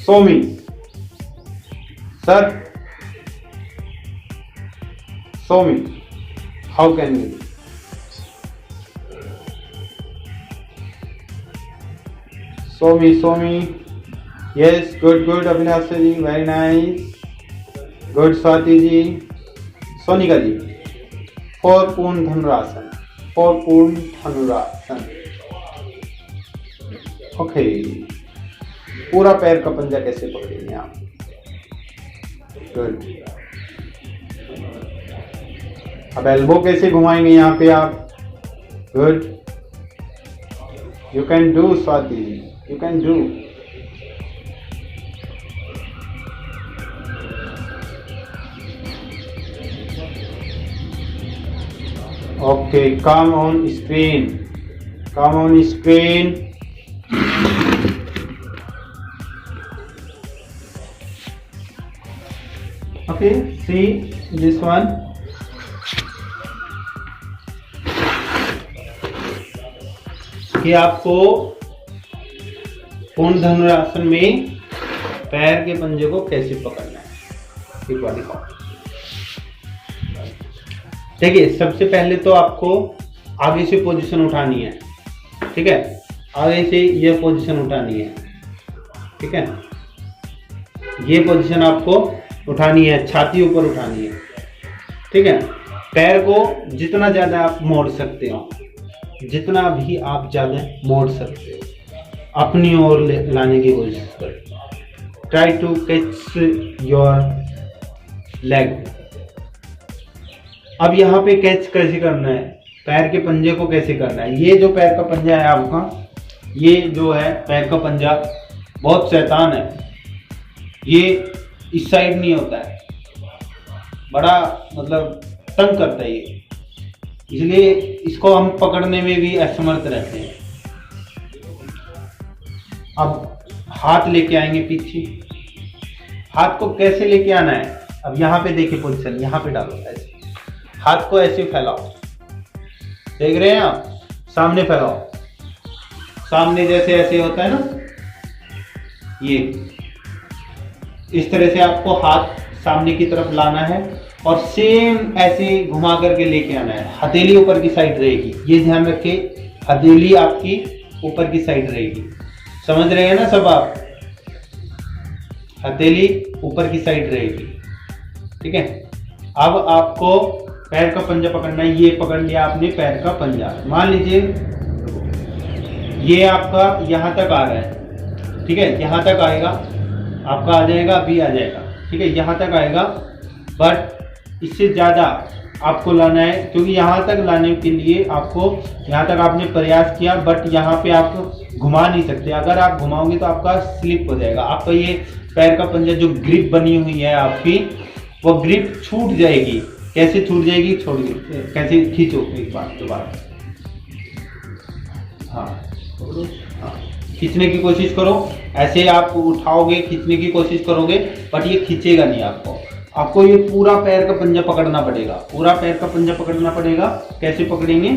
Show me, sir. Show me how can you. Show me. Yes, good, Abhinasha ji, very nice. Good, Swati ji, Sonika ji. For Purna Dhanurasan. Okay. पूरा पैर का पंजा कैसे पकड़ेंगे आप? Good. अब elbow कैसे घुमाएंगे यहाँ पे आप? Good. You can do Swati, you can do. Okay, come on screen. Okay, see this one. कि आपको पूर्ण धनुरासन में पैर के पंजे को कैसे पकड़ना है, एक बार दिखाओ। देखिए, सबसे पहले तो आपको आगे से पोजीशन उठानी है, ठीक है? आगे से ये पोजीशन उठानी है, ठीक है? ये पोजीशन आपको उठानी है, छाती ऊपर उठानी है, ठीक है? पैर को जितना ज़्यादा आप मोड़ सकते हो, जितना भी आप ज़्यादा मोड़ सकते हो, अपनी ओर लाने की कोशिश करें। Try to catch your leg. अब यहाँ पे कैच कैसे करना है, पैर के पंजे को कैसे करना है। ये जो पैर का पंजा है आपका, ये जो है पैर का पंजा बहुत शैतान है, ये इस साइड नहीं होता है, बड़ा मतलब तंग करता है ये, इसलिए इसको हम पकड़ने में भी असमर्थ रहते हैं। अब हाथ लेके आएंगे पीछे, हाथ को कैसे लेके आना है, अब यहाँ पे देखिए पोजीशन, यहाँ पे डालो ऐसे, हाथ को ऐसे फैलाओ, देख रहे हैं आप, सामने फैलाओ, सामने जैसे ऐसे होता है ना, ये इस तरह से आपको हाथ सामने की तरफ लाना है और सेम ऐसे घुमा करके लेके आना है। हथेली ऊपर की साइड रहेगी, ये ध्यान रखिए, हथेली आपकी ऊपर की साइड रहेगी, समझ रहे हैं ना सब आप, हथेली ऊपर की साइड रहेगी, ठीक है। अब आपको पैर का पंजा पकड़ना है, ये पकड़ लिया आपने पैर का पंजा, मान लीजिए ये आपका यहाँ तक आ रहा है, ठीक है, यहाँ तक आएगा, आपका आ जाएगा, अभी आ जाएगा, ठीक है, यहाँ तक आएगा, बट इससे ज़्यादा आपको लाना है, क्योंकि यहाँ तक लाने के लिए आपको, यहाँ तक आपने प्रयास किया बट यहाँ पे आप घुमा नहीं सकते, अगर आप घुमाओगे तो आपका स्लिप हो जाएगा, आपका ये पैर का पंजा जो ग्रिप बनी हुई है आपकी, वो ग्रिप छूट जाएगी। कैसे छूट जाएगी, छोड़िए, कैसे खींचो एक बार दोबारा, हाँ हाँ, खींचने की कोशिश करो, ऐसे आप उठाओगे, खींचने की कोशिश करोगे बट ये खींचेगा नहीं आपको, आपको ये पूरा पैर का पंजा पकड़ना पड़ेगा, पूरा पैर का पंजा पकड़ना पड़ेगा। कैसे पकड़ेंगे,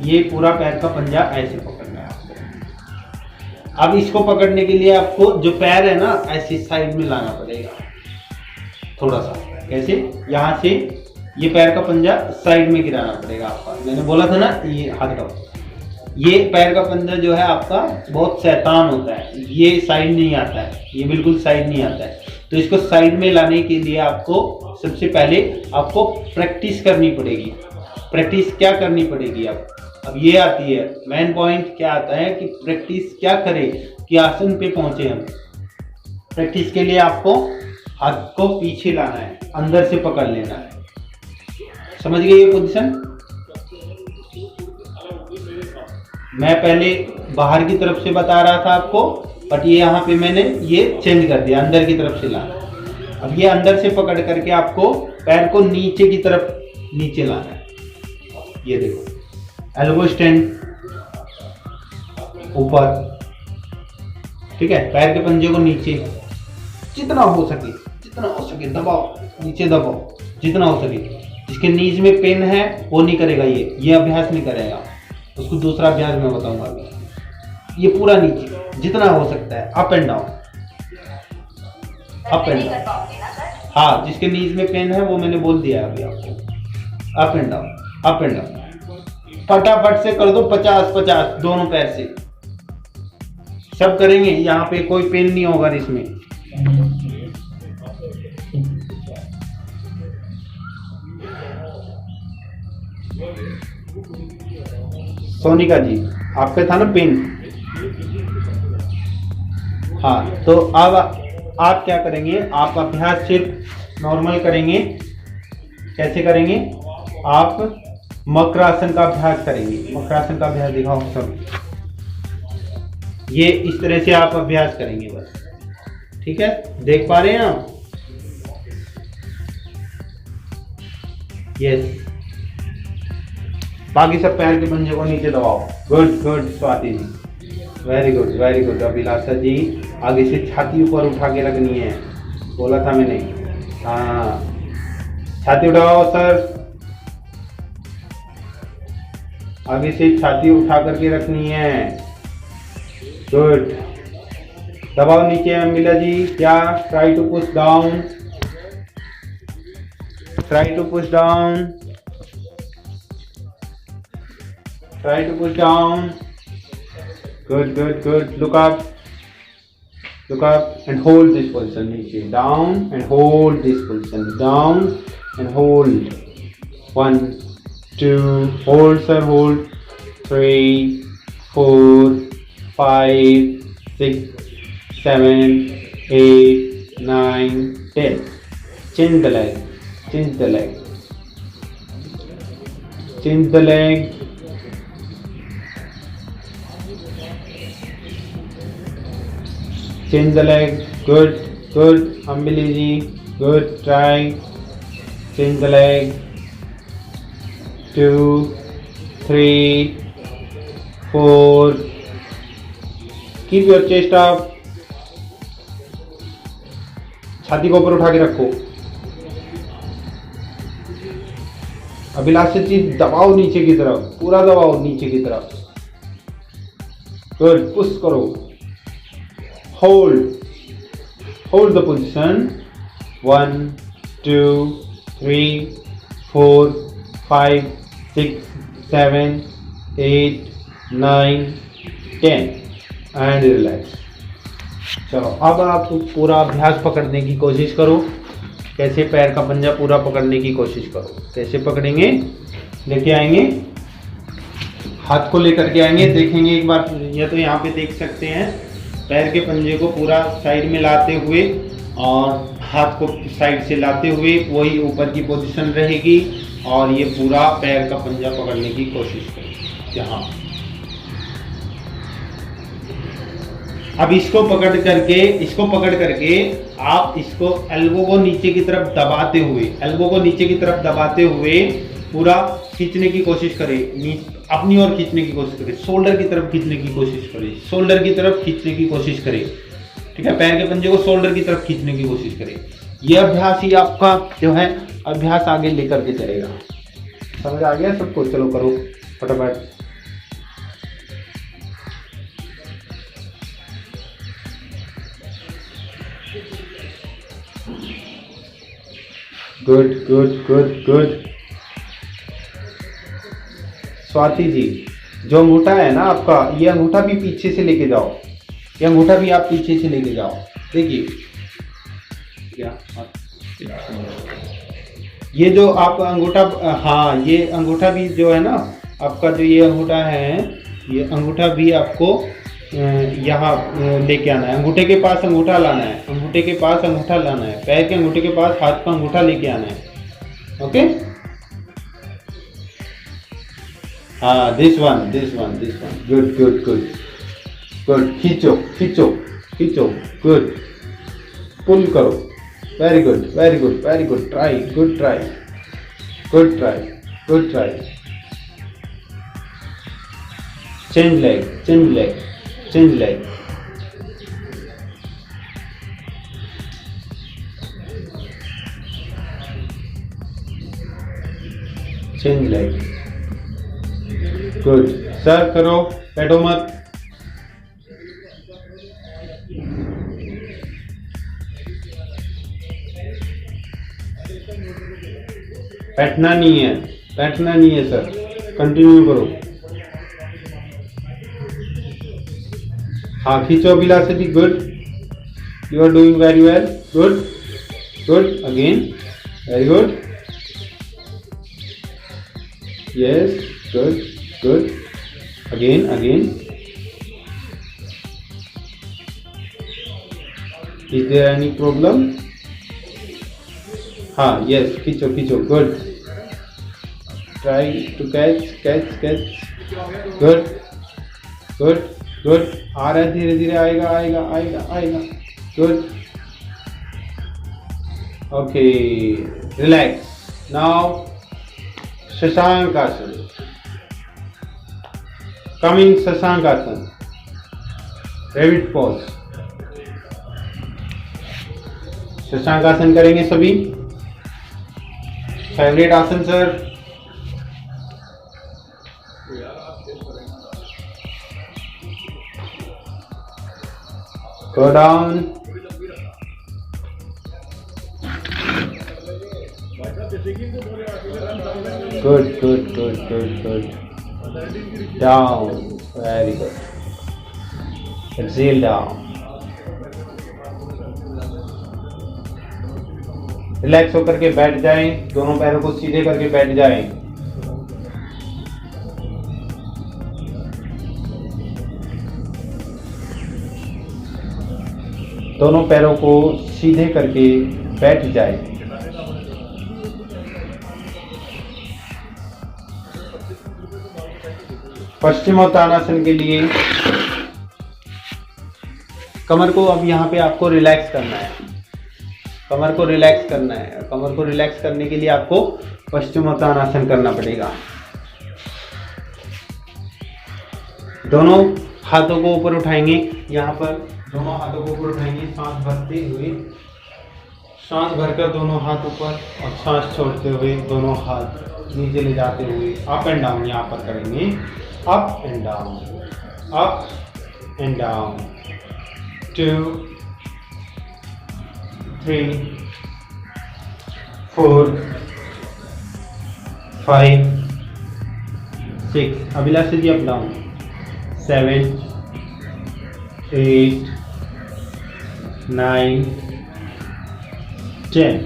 ये पूरा पैर का पंजा ऐसे पकड़ना है आपको। अब इसको पकड़ने के लिए आपको जो पैर है ना, ऐसे साइड में लाना पड़ेगा थोड़ा सा, कैसे, यहाँ से ये पैर का पंजा साइड में गिराना पड़ेगा आपका, मैंने बोला था ना, ये हाथ का, ये पैर का पंजा जो है आपका बहुत शैतान होता है, ये साइड नहीं आता है, ये बिल्कुल साइड नहीं आता है, तो इसको साइड में लाने के लिए आपको सबसे पहले आपको प्रैक्टिस करनी पड़ेगी। प्रैक्टिस क्या करनी पड़ेगी, अब ये आती है मेन पॉइंट, क्या आता है कि प्रैक्टिस क्या करें कि आसन पे पहुंचे हम। प्रैक्टिस के लिए आपको हाथ को पीछे लाना है, अंदर से पकड़ लेना है, समझ गए ये पोजीशन। मैं पहले बाहर की तरफ से बता रहा था आपको, बट ये यहाँ पे मैंने ये चेंज कर दिया, अंदर की तरफ से लाना। अब ये अंदर से पकड़ करके आपको पैर को नीचे की तरफ नीचे लाना है, ये देखो, एल्बो स्टैंड ऊपर, ठीक है, पैर के पंजे को नीचे, जितना हो सके दबाओ, नीचे दबाओ जितना हो सके। जिसके नीज में पेन है वो नहीं करेगा, ये अभ्यास नहीं करेगा, उसको दूसरा अभ्यास मैं बताऊंगा अभी। ये पूरा नीचे जितना हो सकता है, up and down, up and down, हाँ, जिसके नीज में पेन है वो मैंने बोल दिया अभी आपको, up and down, up and down, फटाफट से कर दो 50-50 दोनों पैर से, सब करेंगे, यहाँ पे कोई पेन नहीं होगा इसमें। सोनिका जी, आपका था ना पेन, हाँ, तो अब आप क्या करेंगे, आप अभ्यास सिर्फ नॉर्मल करेंगे। कैसे करेंगे, आप मकरासन का अभ्यास करेंगे। मकरासन का अभ्यास दिखाओ सब, ये इस तरह से आप अभ्यास करेंगे बस, ठीक है, देख पा रहे हैं आप, यस। बाकी सब पैर के पंजे को नीचे दबाओ, गुड गुड स्वाति जी, very good very good. Abhilasha जी, आगे से छाती ऊपर उठा के रखनी है, बोला था मैंने, हाँ, छाती उठाओ सर, आगे से छाती उठा करके रखनी है, गुड। दबाओ नीचे अमीला जी, क्या, try to push down, try to push down, try to push down, good good good, look up and hold this position, niche down and hold this position, down and hold, 1 2, hold sir, hold, 3 4 5 6 7 8 9 10, change the leg, change the leg, change the leg, good, good, Ambili ji, good, try, change the leg, 2, 3, 4, keep your chest up, छाती को ऊपर उठा के रखो, अभिलाषित जी दबाओ नीचे की तरफ, पूरा दबाओ नीचे की तरफ, गुड, पुश करो, hold the position, 1, 2, 3, 4, 5, 6, 7, 8, 9, 10 and relax. चलो अब आप पूरा अभ्यास पकड़ने की कोशिश करो, कैसे पैर का पंजा पूरा पकड़ने की कोशिश करो, कैसे पकड़ेंगे, लेके आएंगे, हाथ को लेकर के आएंगे, देखेंगे एक बार, या तो यहाँ पे देख सकते हैं पैर के पंजे को पूरा साइड में लाते हुए और हाथ को साइड से लाते हुए वही ऊपर की पोजीशन रहेगी और ये पूरा पैर का पंजा पकड़ने की कोशिश करें यहाँ। अब इसको पकड़ करके आप इसको एल्बो को नीचे की तरफ दबाते हुए पूरा खींचने की कोशिश करें, अपनी ओर खींचने की कोशिश करें, शोल्डर की तरफ खींचने की कोशिश करें, ठीक है, पैर के पंजे को शोल्डर की तरफ खींचने की कोशिश करें। यह अभ्यास ही आपका जो है अभ्यास आगे लेकर के चलेगा। समझ आ गया सबको? चलो करो फटाफट। Good good good good. Swati ji, जो अंगूठा है ना आपका, ये अंगूठा भी पीछे से लेके जाओ, ये अंगूठा भी आप पीछे से लेके जाओ। देखिए क्या, ये जो आप अंगूठा, हाँ ये अंगूठा भी जो है ना आपका, जो ये अंगूठा है, ये अंगूठा भी आपको यहाँ लेके आना है, अंगूठे के पास अंगूठा लाना है, अंगूठे के पास अंगूठा लाना है, पैर के अंगूठे के पास हाथ का अंगूठा लेके आना है। ओके, हाँ, this one, good good good good, खींचो खींचो खींचो, गुड, पुल करो, very good very good very good, try, good try good try good try, change leg change leg change leg, change leg, good, sir करो, बैठो मत, बैठना नहीं है, बैठना नहीं है सर, कंटिन्यू करो। हाँ खींचो अभिलाषित, good, you are doing very well, good good, again very good, yes good good, again again, is there any problem? हाँ यस, खींचो खींचो, good, try to catch catch catch, good good good, आ रहा है, धीरे धीरे आएगा आएगा आएगा आएगा, good, okay, relax. Now Shashank आसन, कमिंग शशांक आसन, रेविट पॉज, शशांक आसन करेंगे सभी, फेवरेट आसन sir. Go down. Good, good, good, good, good. Down. Very good. Exhale down. Relax होकर के बैठ जाएं, दोनों पैरों को सीधे करके बैठ जाएं। दोनों पैरों को सीधे करके बैठ जाए। पश्चिमोत्तानासन के लिए कमर को अब यहाँ पे आपको रिलैक्स करना है, कमर को रिलैक्स करना है। कमर को रिलैक्स करने के लिए आपको पश्चिमोत्तानासन करना पड़ेगा। दोनों हाथों को ऊपर उठाएंगे, यहाँ पर दोनों हाथों को ऊपर उठाएंगे, सांस भरते हुए, सांस भरकर दोनों हाथ ऊपर और सांस छोड़ते हुए दोनों हाथ नीचे ले जाते हुए अप एंड डाउन यहाँ पर करेंगे। Up and down, up and down, 2 3 4 5 6। Abhilash ji up down, 7 8 9 10।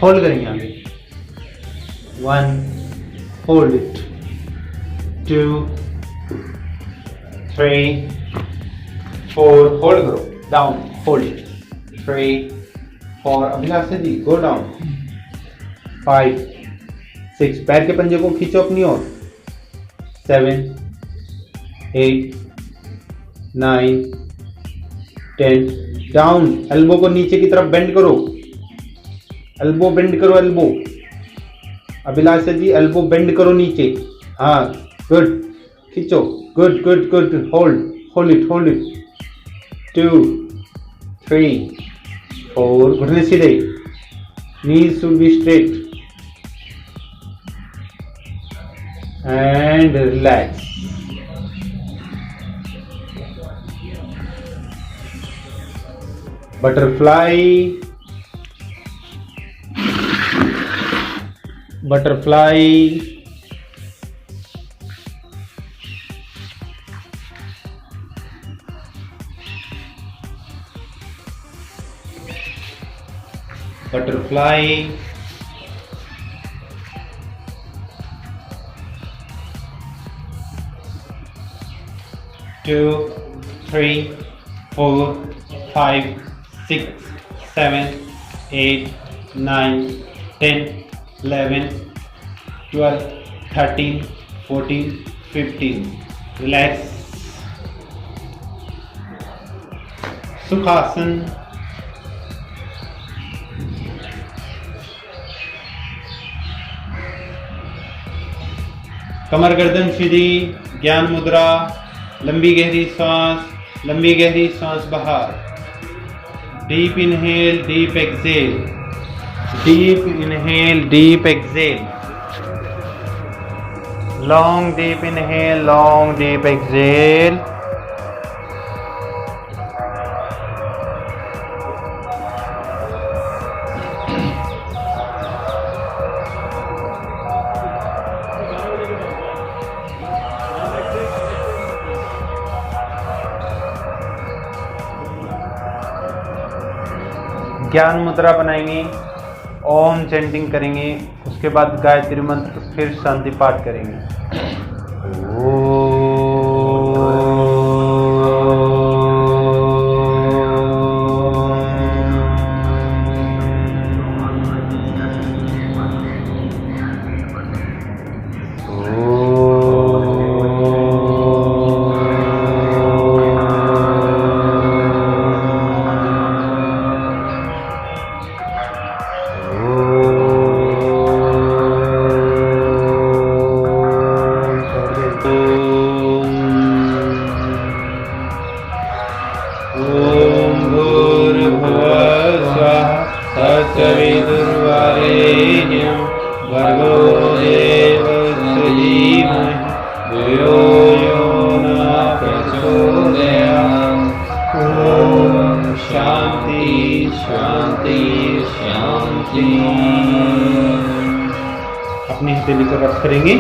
Hold करेंगे आगे, 1 होल्ड इट, 2 3 4 होल्ड करो, down, hold, 3 4। Abhilash ji go down, 5 6। पैर के पंजे को खींचो अपनी ओर, 7 8 9 10। डाउन, एल्बो को नीचे की तरफ बेंड करो, एल्बो बेंड करो, एल्बो। अभिलाष जी एल्बो बेंड करो नीचे, हाँ गुड, खींचो, good good good, hold, hold it, hold it, 2 3 4। घुटने सीधे, knees should be straight and relax। Butterfly, butterfly, butterfly, 2 3 4 5 6 7 8 9 10 11 12 13 14 15। Relax. सुखासन, कमर गर्दन सीधी, ज्ञान मुद्रा, लंबी गहरी सांस, लंबी गहरी सांस बाहर, deep inhale, deep exhale, deep inhale, deep exhale, long deep inhale, long deep exhale. ज्ञान मुद्रा बनाएंगे, ओम चैंटिंग करेंगे, उसके बाद गायत्री मंत्र, फिर शांति पाठ करेंगे। अपनी हथेली को रब करेंगे,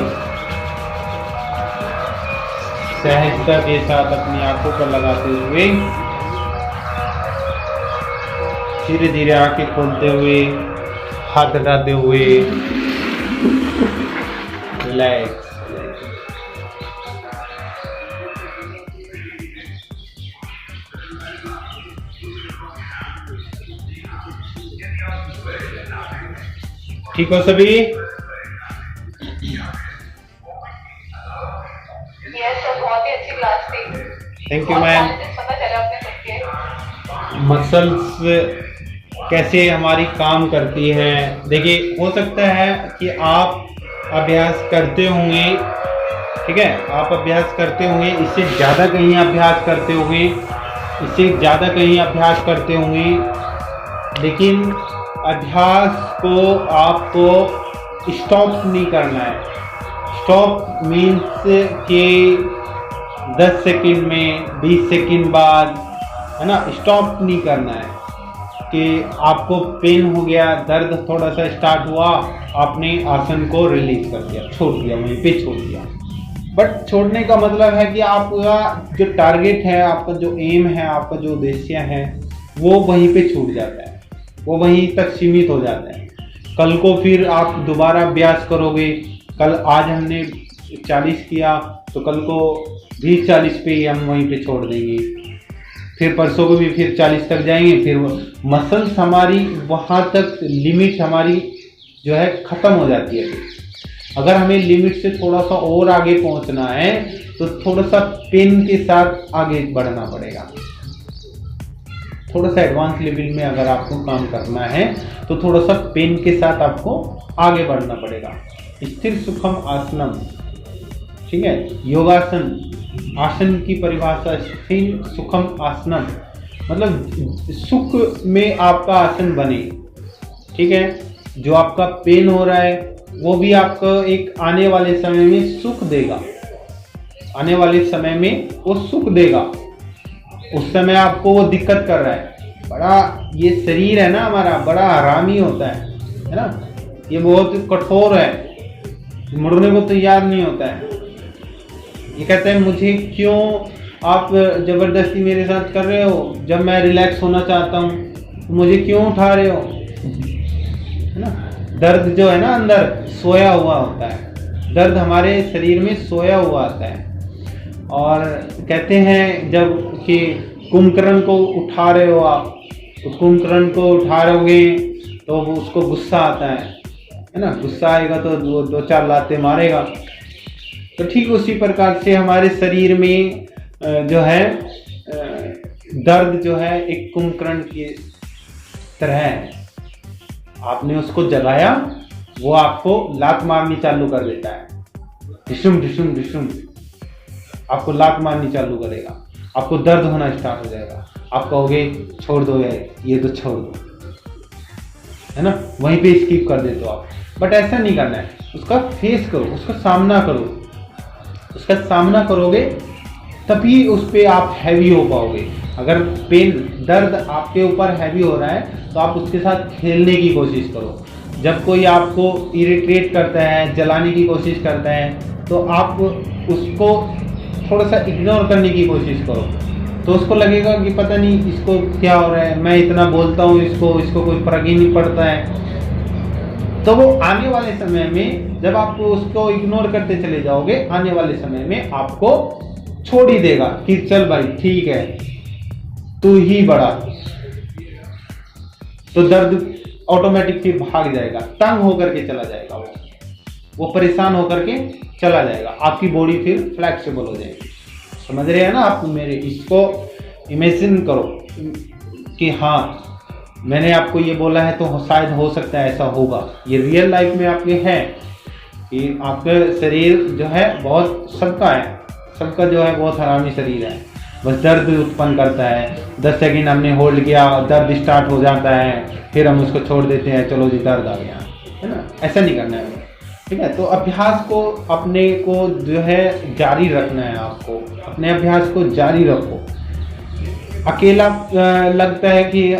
सहजता के साथ अपनी आंखों पर लगाते हुए धीरे धीरे आंखें खोलते हुए, हाथ हटाते हुए, रिलैक्स। ठीक हो सभी? Thank you ma'am. पता चले अपने खुद के। मसल्स कैसे हमारी काम करती हैं, देखिए हो सकता है कि आप अभ्यास करते होंगे, ठीक है, आप अभ्यास करते होंगे, इससे ज़्यादा कहीं अभ्यास करते होंगे, इससे ज़्यादा कहीं अभ्यास करते होंगे, लेकिन अभ्यास को आपको स्टॉप नहीं करना है। स्टॉप मीन्स कि 10 सेकंड में, 20 सेकंड बाद, है ना, स्टॉप नहीं करना है कि आपको पेन हो गया, दर्द थोड़ा सा स्टार्ट हुआ, आपने आसन को रिलीज कर दिया, छोड़ दिया, वहीं पे छोड़ दिया। बट छोड़ने का मतलब है कि आपका जो टारगेट है, आपका जो एम है, आपका जो उद्देश्य है, वो वहीं पे छूट जाता है, वो वहीं तक सीमित हो जाता है। कल को फिर आप दोबारा अभ्यास करोगे, कल आज हमने 40 किया तो कल को भी 40 पे ही हम वहीं पे छोड़ देंगे, फिर परसों को भी फिर 40 तक जाएंगे, फिर मसल्स हमारी वहाँ तक लिमिट हमारी जो है ख़त्म हो जाती है। अगर हमें लिमिट से थोड़ा सा और आगे पहुँचना है तो थोड़ा सा पेन के साथ आगे बढ़ना पड़ेगा। थोड़ा सा एडवांस लेवल में अगर आपको काम करना है तो थोड़ा सा पेन के साथ आपको आगे बढ़ना पड़ेगा। स्थिर सुखम आसनम, ठीक है, योगासन, आसन की परिभाषा स्थिर सुखम आसनम, मतलब सुख में आपका आसन बने, ठीक है, जो आपका पेन हो रहा है वो भी आपको एक आने वाले समय में सुख देगा, आने वाले समय में वो सुख देगा। उस समय आपको वो दिक्कत कर रहा है, बड़ा ये शरीर है ना हमारा, बड़ा आरामी होता है ना, ये बहुत कठोर है, मुड़ने को तैयार नहीं होता है। ये कहते हैं मुझे क्यों आप ज़बरदस्ती मेरे साथ कर रहे हो, जब मैं रिलैक्स होना चाहता हूँ तो मुझे क्यों उठा रहे हो, है ना। दर्द जो है ना अंदर सोया हुआ होता है, दर्द हमारे शरीर में सोया हुआ आता है। और कहते हैं जब कि कुंभकर्ण को उठा रहे हो आप, तो कुंभकर्ण को उठा रहोगे तो उसको गुस्सा आता है ना, गुस्सा आएगा तो दो चार लाते मारेगा। तो ठीक उसी प्रकार से हमारे शरीर में जो है दर्द जो है एक कुंभकर्ण की तरह है, आपने उसको जगाया, वो आपको लात मारनी चालू कर देता है, ढिशुम ढिशुम ढिशुम आपको लात मारनी चालू करेगा, आपको दर्द होना स्टार्ट हो जाएगा, आप कहोगे छोड़ दो यार, ये तो छोड़ दो, है ना, वहीं पे स्किप कर देते हो आप। बट ऐसा नहीं करना है, उसका फेस करो, उसका सामना करो, उसका सामना करोगे तभी उस पर आप हैवी हो पाओगे। अगर पेन दर्द आपके ऊपर हैवी हो रहा है तो आप उसके साथ खेलने की कोशिश करो। जब कोई आपको इरिटेट करता है, जलाने की कोशिश करता है, तो आप उसको थोड़ा सा इग्नोर करने की कोशिश करो, तो उसको लगेगा कि पता नहीं इसको क्या हो रहा है, मैं इतना बोलता हूँ इसको कोई फर्क ही नहीं पड़ता है। तो वो आने वाले समय में जब आप उसको इग्नोर करते चले जाओगे, आने वाले समय में आपको छोड़ ही देगा कि चल भाई ठीक है, तू ही बड़ा, तो दर्द ऑटोमेटिक फिर भाग जाएगा, तंग होकर के चला जाएगा, वो परेशान होकर के चला जाएगा, आपकी बॉडी फिर फ्लेक्सिबल हो जाएगी। समझ रहे हैं ना आप मेरे, इसको इमेजिन करो कि हाँ मैंने आपको ये बोला है तो शायद हो सकता है ऐसा होगा, ये रियल लाइफ में आपके है कि आपका शरीर जो है बहुत सबका जो है बहुत हरामी शरीर है, बस दर्द उत्पन्न करता है। 10 सेकंड हमने होल्ड किया, दर्द स्टार्ट हो जाता है, फिर हम उसको छोड़ देते हैं, चलो जी दर्द आ गया, है ना, ऐसा नहीं करना है, ठीक है। तो अभ्यास को अपने को जो है जारी रखना है, आपको अपने अभ्यास को जारी रखो। अकेला लगता है कि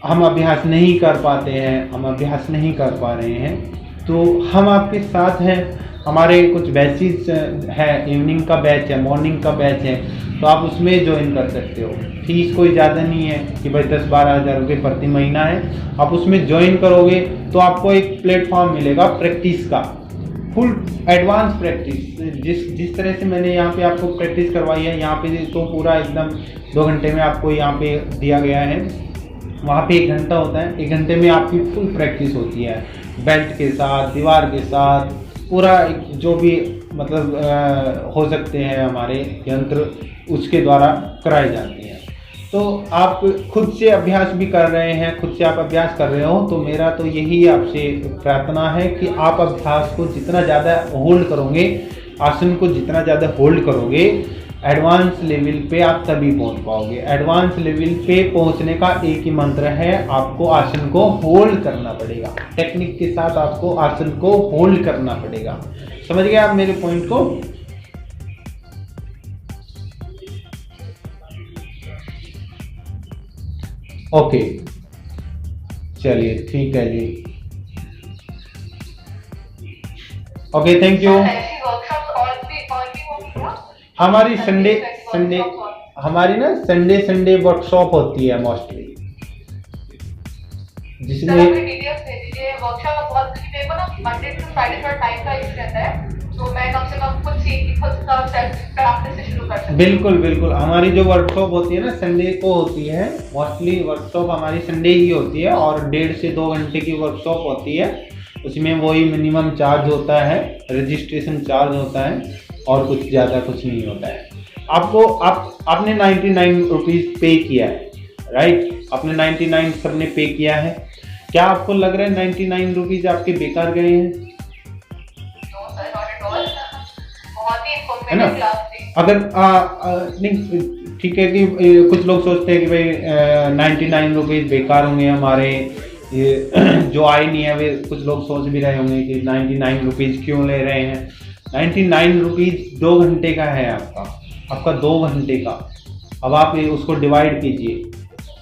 हम अभ्यास नहीं कर पाते हैं, हम अभ्यास नहीं कर पा रहे हैं, तो हम आपके साथ हैं। हमारे कुछ बैचेस है, इवनिंग का बैच है, मॉर्निंग का बैच है, तो आप उसमें ज्वाइन कर सकते हो। फीस कोई ज़्यादा नहीं है कि भाई 10-12 हज़ार रुपये प्रति महीना है। आप उसमें ज्वाइन करोगे तो आपको एक प्लेटफॉर्म मिलेगा प्रैक्टिस का, फुल एडवांस प्रैक्टिस। जिस तरह से मैंने यहाँ पे आपको प्रैक्टिस करवाई है, यहाँ पे तो पूरा एकदम 2 घंटे में आपको यहाँ पे दिया गया है, वहाँ पे 1 घंटा होता है। 1 घंटे में आपकी फुल प्रैक्टिस होती है, बेल्ट के साथ, दीवार के साथ, पूरा जो भी मतलब हो सकते हैं हमारे यंत्र, उसके द्वारा कराई जाती हैं। तो आप खुद से अभ्यास भी कर रहे हैं, खुद से आप अभ्यास कर रहे हो, तो मेरा तो यही आपसे प्रार्थना है कि आप अभ्यास को जितना ज़्यादा होल्ड करोगे, आसन को जितना ज़्यादा होल्ड करोगे, एडवांस लेवल पे आप तभी पहुंच पाओगे। एडवांस लेवल पे पहुंचने का एक ही मंत्र है, आपको आसन को होल्ड करना पड़ेगा। टेक्निक के साथ आपको आसन को होल्ड करना पड़ेगा। समझ गए आप मेरे पॉइंट को? ओके, चलिए ठीक है जी। Okay, thank you. ऐसी वर्कशॉप्स और भी होगी क्या? हमारी संडे हमारी ना संडे वर्कशॉप होती है मोस्टली, जिसमें डिटेल्स दे दीजिए। वर्कशॉप बहुत मेरे को ना मंडे टू फ्राइडे थोड़ा टाइम का इशू रहता है, तो मैं कम से कम खुद सेल्फ प्रैक्टिस से शुरू कर सकती हूँ। बिल्कुल हमारी जो वर्कशॉप होती है ना संडे को होती है, मोस्टली वर्कशॉप हमारी संडे ही होती है और 1.5 से 2 घंटे की वर्कशॉप होती है। उसमें वही मिनिमम चार्ज होता है, रजिस्ट्रेशन चार्ज होता है और कुछ ज़्यादा कुछ नहीं होता है। आपने 99 रुपीज़ पे किया है, राइट? आपने 99 सबने पे किया है। क्या आपको लग रहा है 99 रुपीज़ आपके बेकार गए हैं? है ना? अगर नहीं, ठीक है कि कुछ लोग सोचते हैं कि भाई 99 रुपीज़ बेकार होंगे हमारे, ये जो आए नहीं है। वे कुछ लोग सोच भी रहे होंगे कि 99 रुपीज़ क्यों ले रहे हैं। 99 रुपीज़ 2 घंटे का है आपका 2 घंटे का। अब आप उसको डिवाइड कीजिए,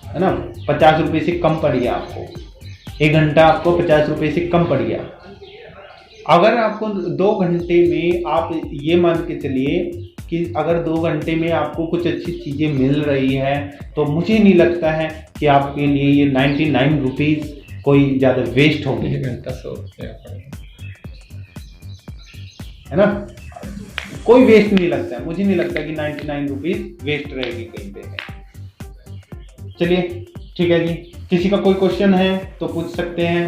है ना? 50 रुपये से कम पड़ गया आपको, 1 घंटा आपको 50 रुपये से कम पड़ गया। अगर आपको 2 घंटे में, आप ये मान के चलिए कि अगर 2 घंटे में आपको कुछ अच्छी चीज़ें मिल रही है, तो मुझे नहीं लगता है कि आपके लिए ये 99 रुपीज़ कोई ज़्यादा वेस्ट होगी। है ना? कोई वेस्ट नहीं लगता है, मुझे नहीं लगता कि 99 रुपीज़ वेस्ट रहेगी कहीं पे। चलिए ठीक है जी, किसी का कोई क्वेश्चन है तो पूछ सकते हैं।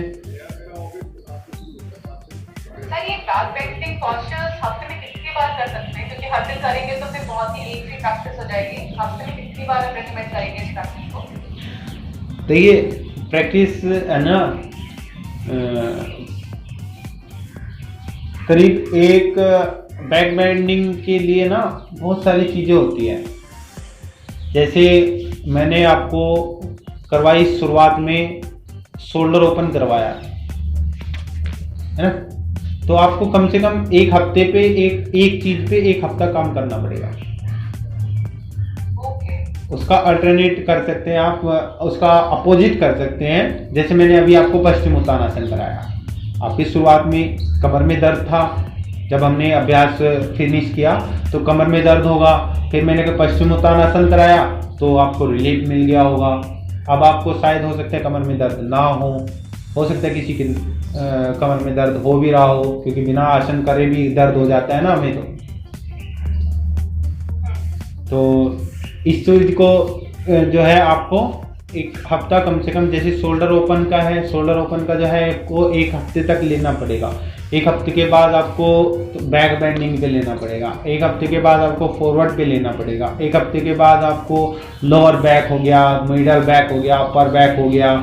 ये बैक बेंडिंग पोस्चर्स हफ्ते में कितनी बार कर सकते हैं? क्योंकि हर दिन करेंगे तो फिर बहुत ही एक ही प्रैक्टिस हो जाएगी। हफ्ते में कितनी बार आप रेकमेंड करेंगे इस प्रैक्टिस को? तो ये प्रैक्टिस है ना, करीब एक बैक बेंडिंग के लिए ना बहुत सारी चीज़ें होती हैं। जैसे मैंने आपको करवाई शुरुआत में, शोल्डर ओपन करवाया, है ना? तो आपको कम से कम एक हफ्ते पे एक चीज पे 1 हफ्ता काम करना पड़ेगा। उसका अल्टरनेट कर सकते हैं आप, उसका अपोजिट कर सकते हैं। जैसे मैंने अभी आपको पश्चिम उत्तानासन कराया, आपकी शुरुआत में कमर में दर्द था, जब हमने अभ्यास फिनिश किया तो कमर में दर्द होगा, फिर मैंने पश्चिम उत्तानासन कराया तो आपको रिलीफ मिल गया होगा। अब आपको शायद हो सकता है कमर में दर्द ना हो सकता है किसी की कमर में दर्द हो भी रहा हो, क्योंकि बिना आसन करे भी दर्द हो जाता है ना हमें। तो इस चीज को जो है आपको 1 हफ्ता कम से कम, जैसे शोल्डर ओपन का है, शोल्डर ओपन का जो है आपको 1 हफ्ते तक लेना पड़ेगा। 1 हफ्ते के बाद आपको बैक बेंडिंग पे लेना पड़ेगा, 1 हफ्ते के बाद आपको फॉरवर्ड पे लेना पड़ेगा, 1 हफ्ते के बाद आपको लोअर बैक हो गया, मिडल बैक हो गया, अपर बैक हो गया।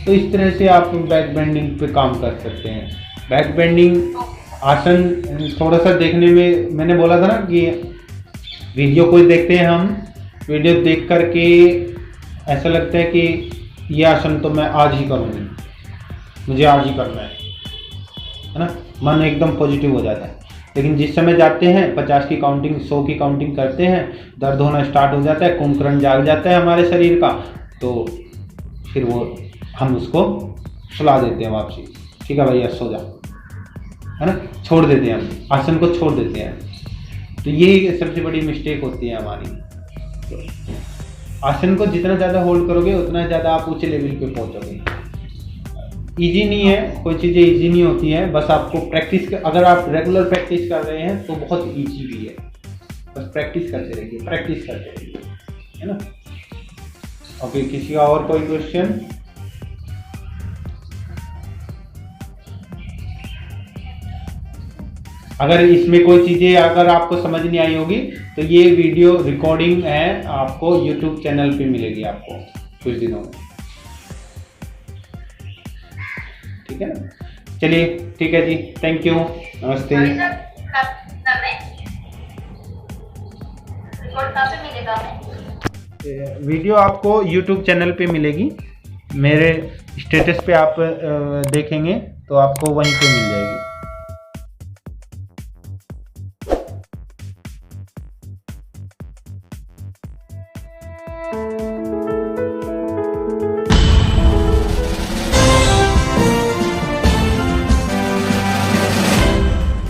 तो इस तरह से आप बैक बेंडिंग पे काम कर सकते हैं। बैक बेंडिंग आसन थोड़ा सा देखने में, मैंने बोला था ना कि वीडियो को देखते हैं हम, वीडियो देख करके ऐसा लगता है कि ये आसन तो मैं आज ही करूँगी, मुझे आज ही करना है ना? मन एकदम पॉजिटिव हो जाता है। लेकिन जिस समय जाते हैं 50 की काउंटिंग, 100 की काउंटिंग करते हैं, दर्द होना स्टार्ट हो जाता है, कुंभकर्ण जाग जाता है हमारे शरीर का, तो फिर वो हम उसको सुला देते हैं वापसी। ठीक है भैया सो जा, है ना? छोड़ देते हैं हम आसन को, छोड़ देते हैं। तो ये सबसे बड़ी मिस्टेक होती है हमारी। तो आसन को जितना ज़्यादा होल्ड करोगे उतना ज़्यादा आप ऊंचे लेवल पे पहुंचोगे। इजी नहीं है, कोई चीज़ें इजी नहीं होती हैं, बस आपको प्रैक्टिस, अगर आप रेगुलर प्रैक्टिस कर रहे हैं तो बहुत इजी भी है। बस प्रैक्टिस करते रहिए, प्रैक्टिस करते रहिए, है ना? ओके, किसी का और कोई क्वेश्चन? अगर इसमें कोई चीज़ें अगर आपको समझ नहीं आई होगी तो ये वीडियो रिकॉर्डिंग है, आपको यूट्यूब चैनल पे मिलेगी आपको कुछ दिनों में। ठीक है ना, चलिए ठीक है जी, थैंक यू, नमस्ते। रिकॉर्ड कहाँ पे मिलेगा हमें? वीडियो आपको यूट्यूब चैनल पे मिलेगी, मेरे स्टेटस पे आप देखेंगे तो आपको वहीं पे मिल जाएगी।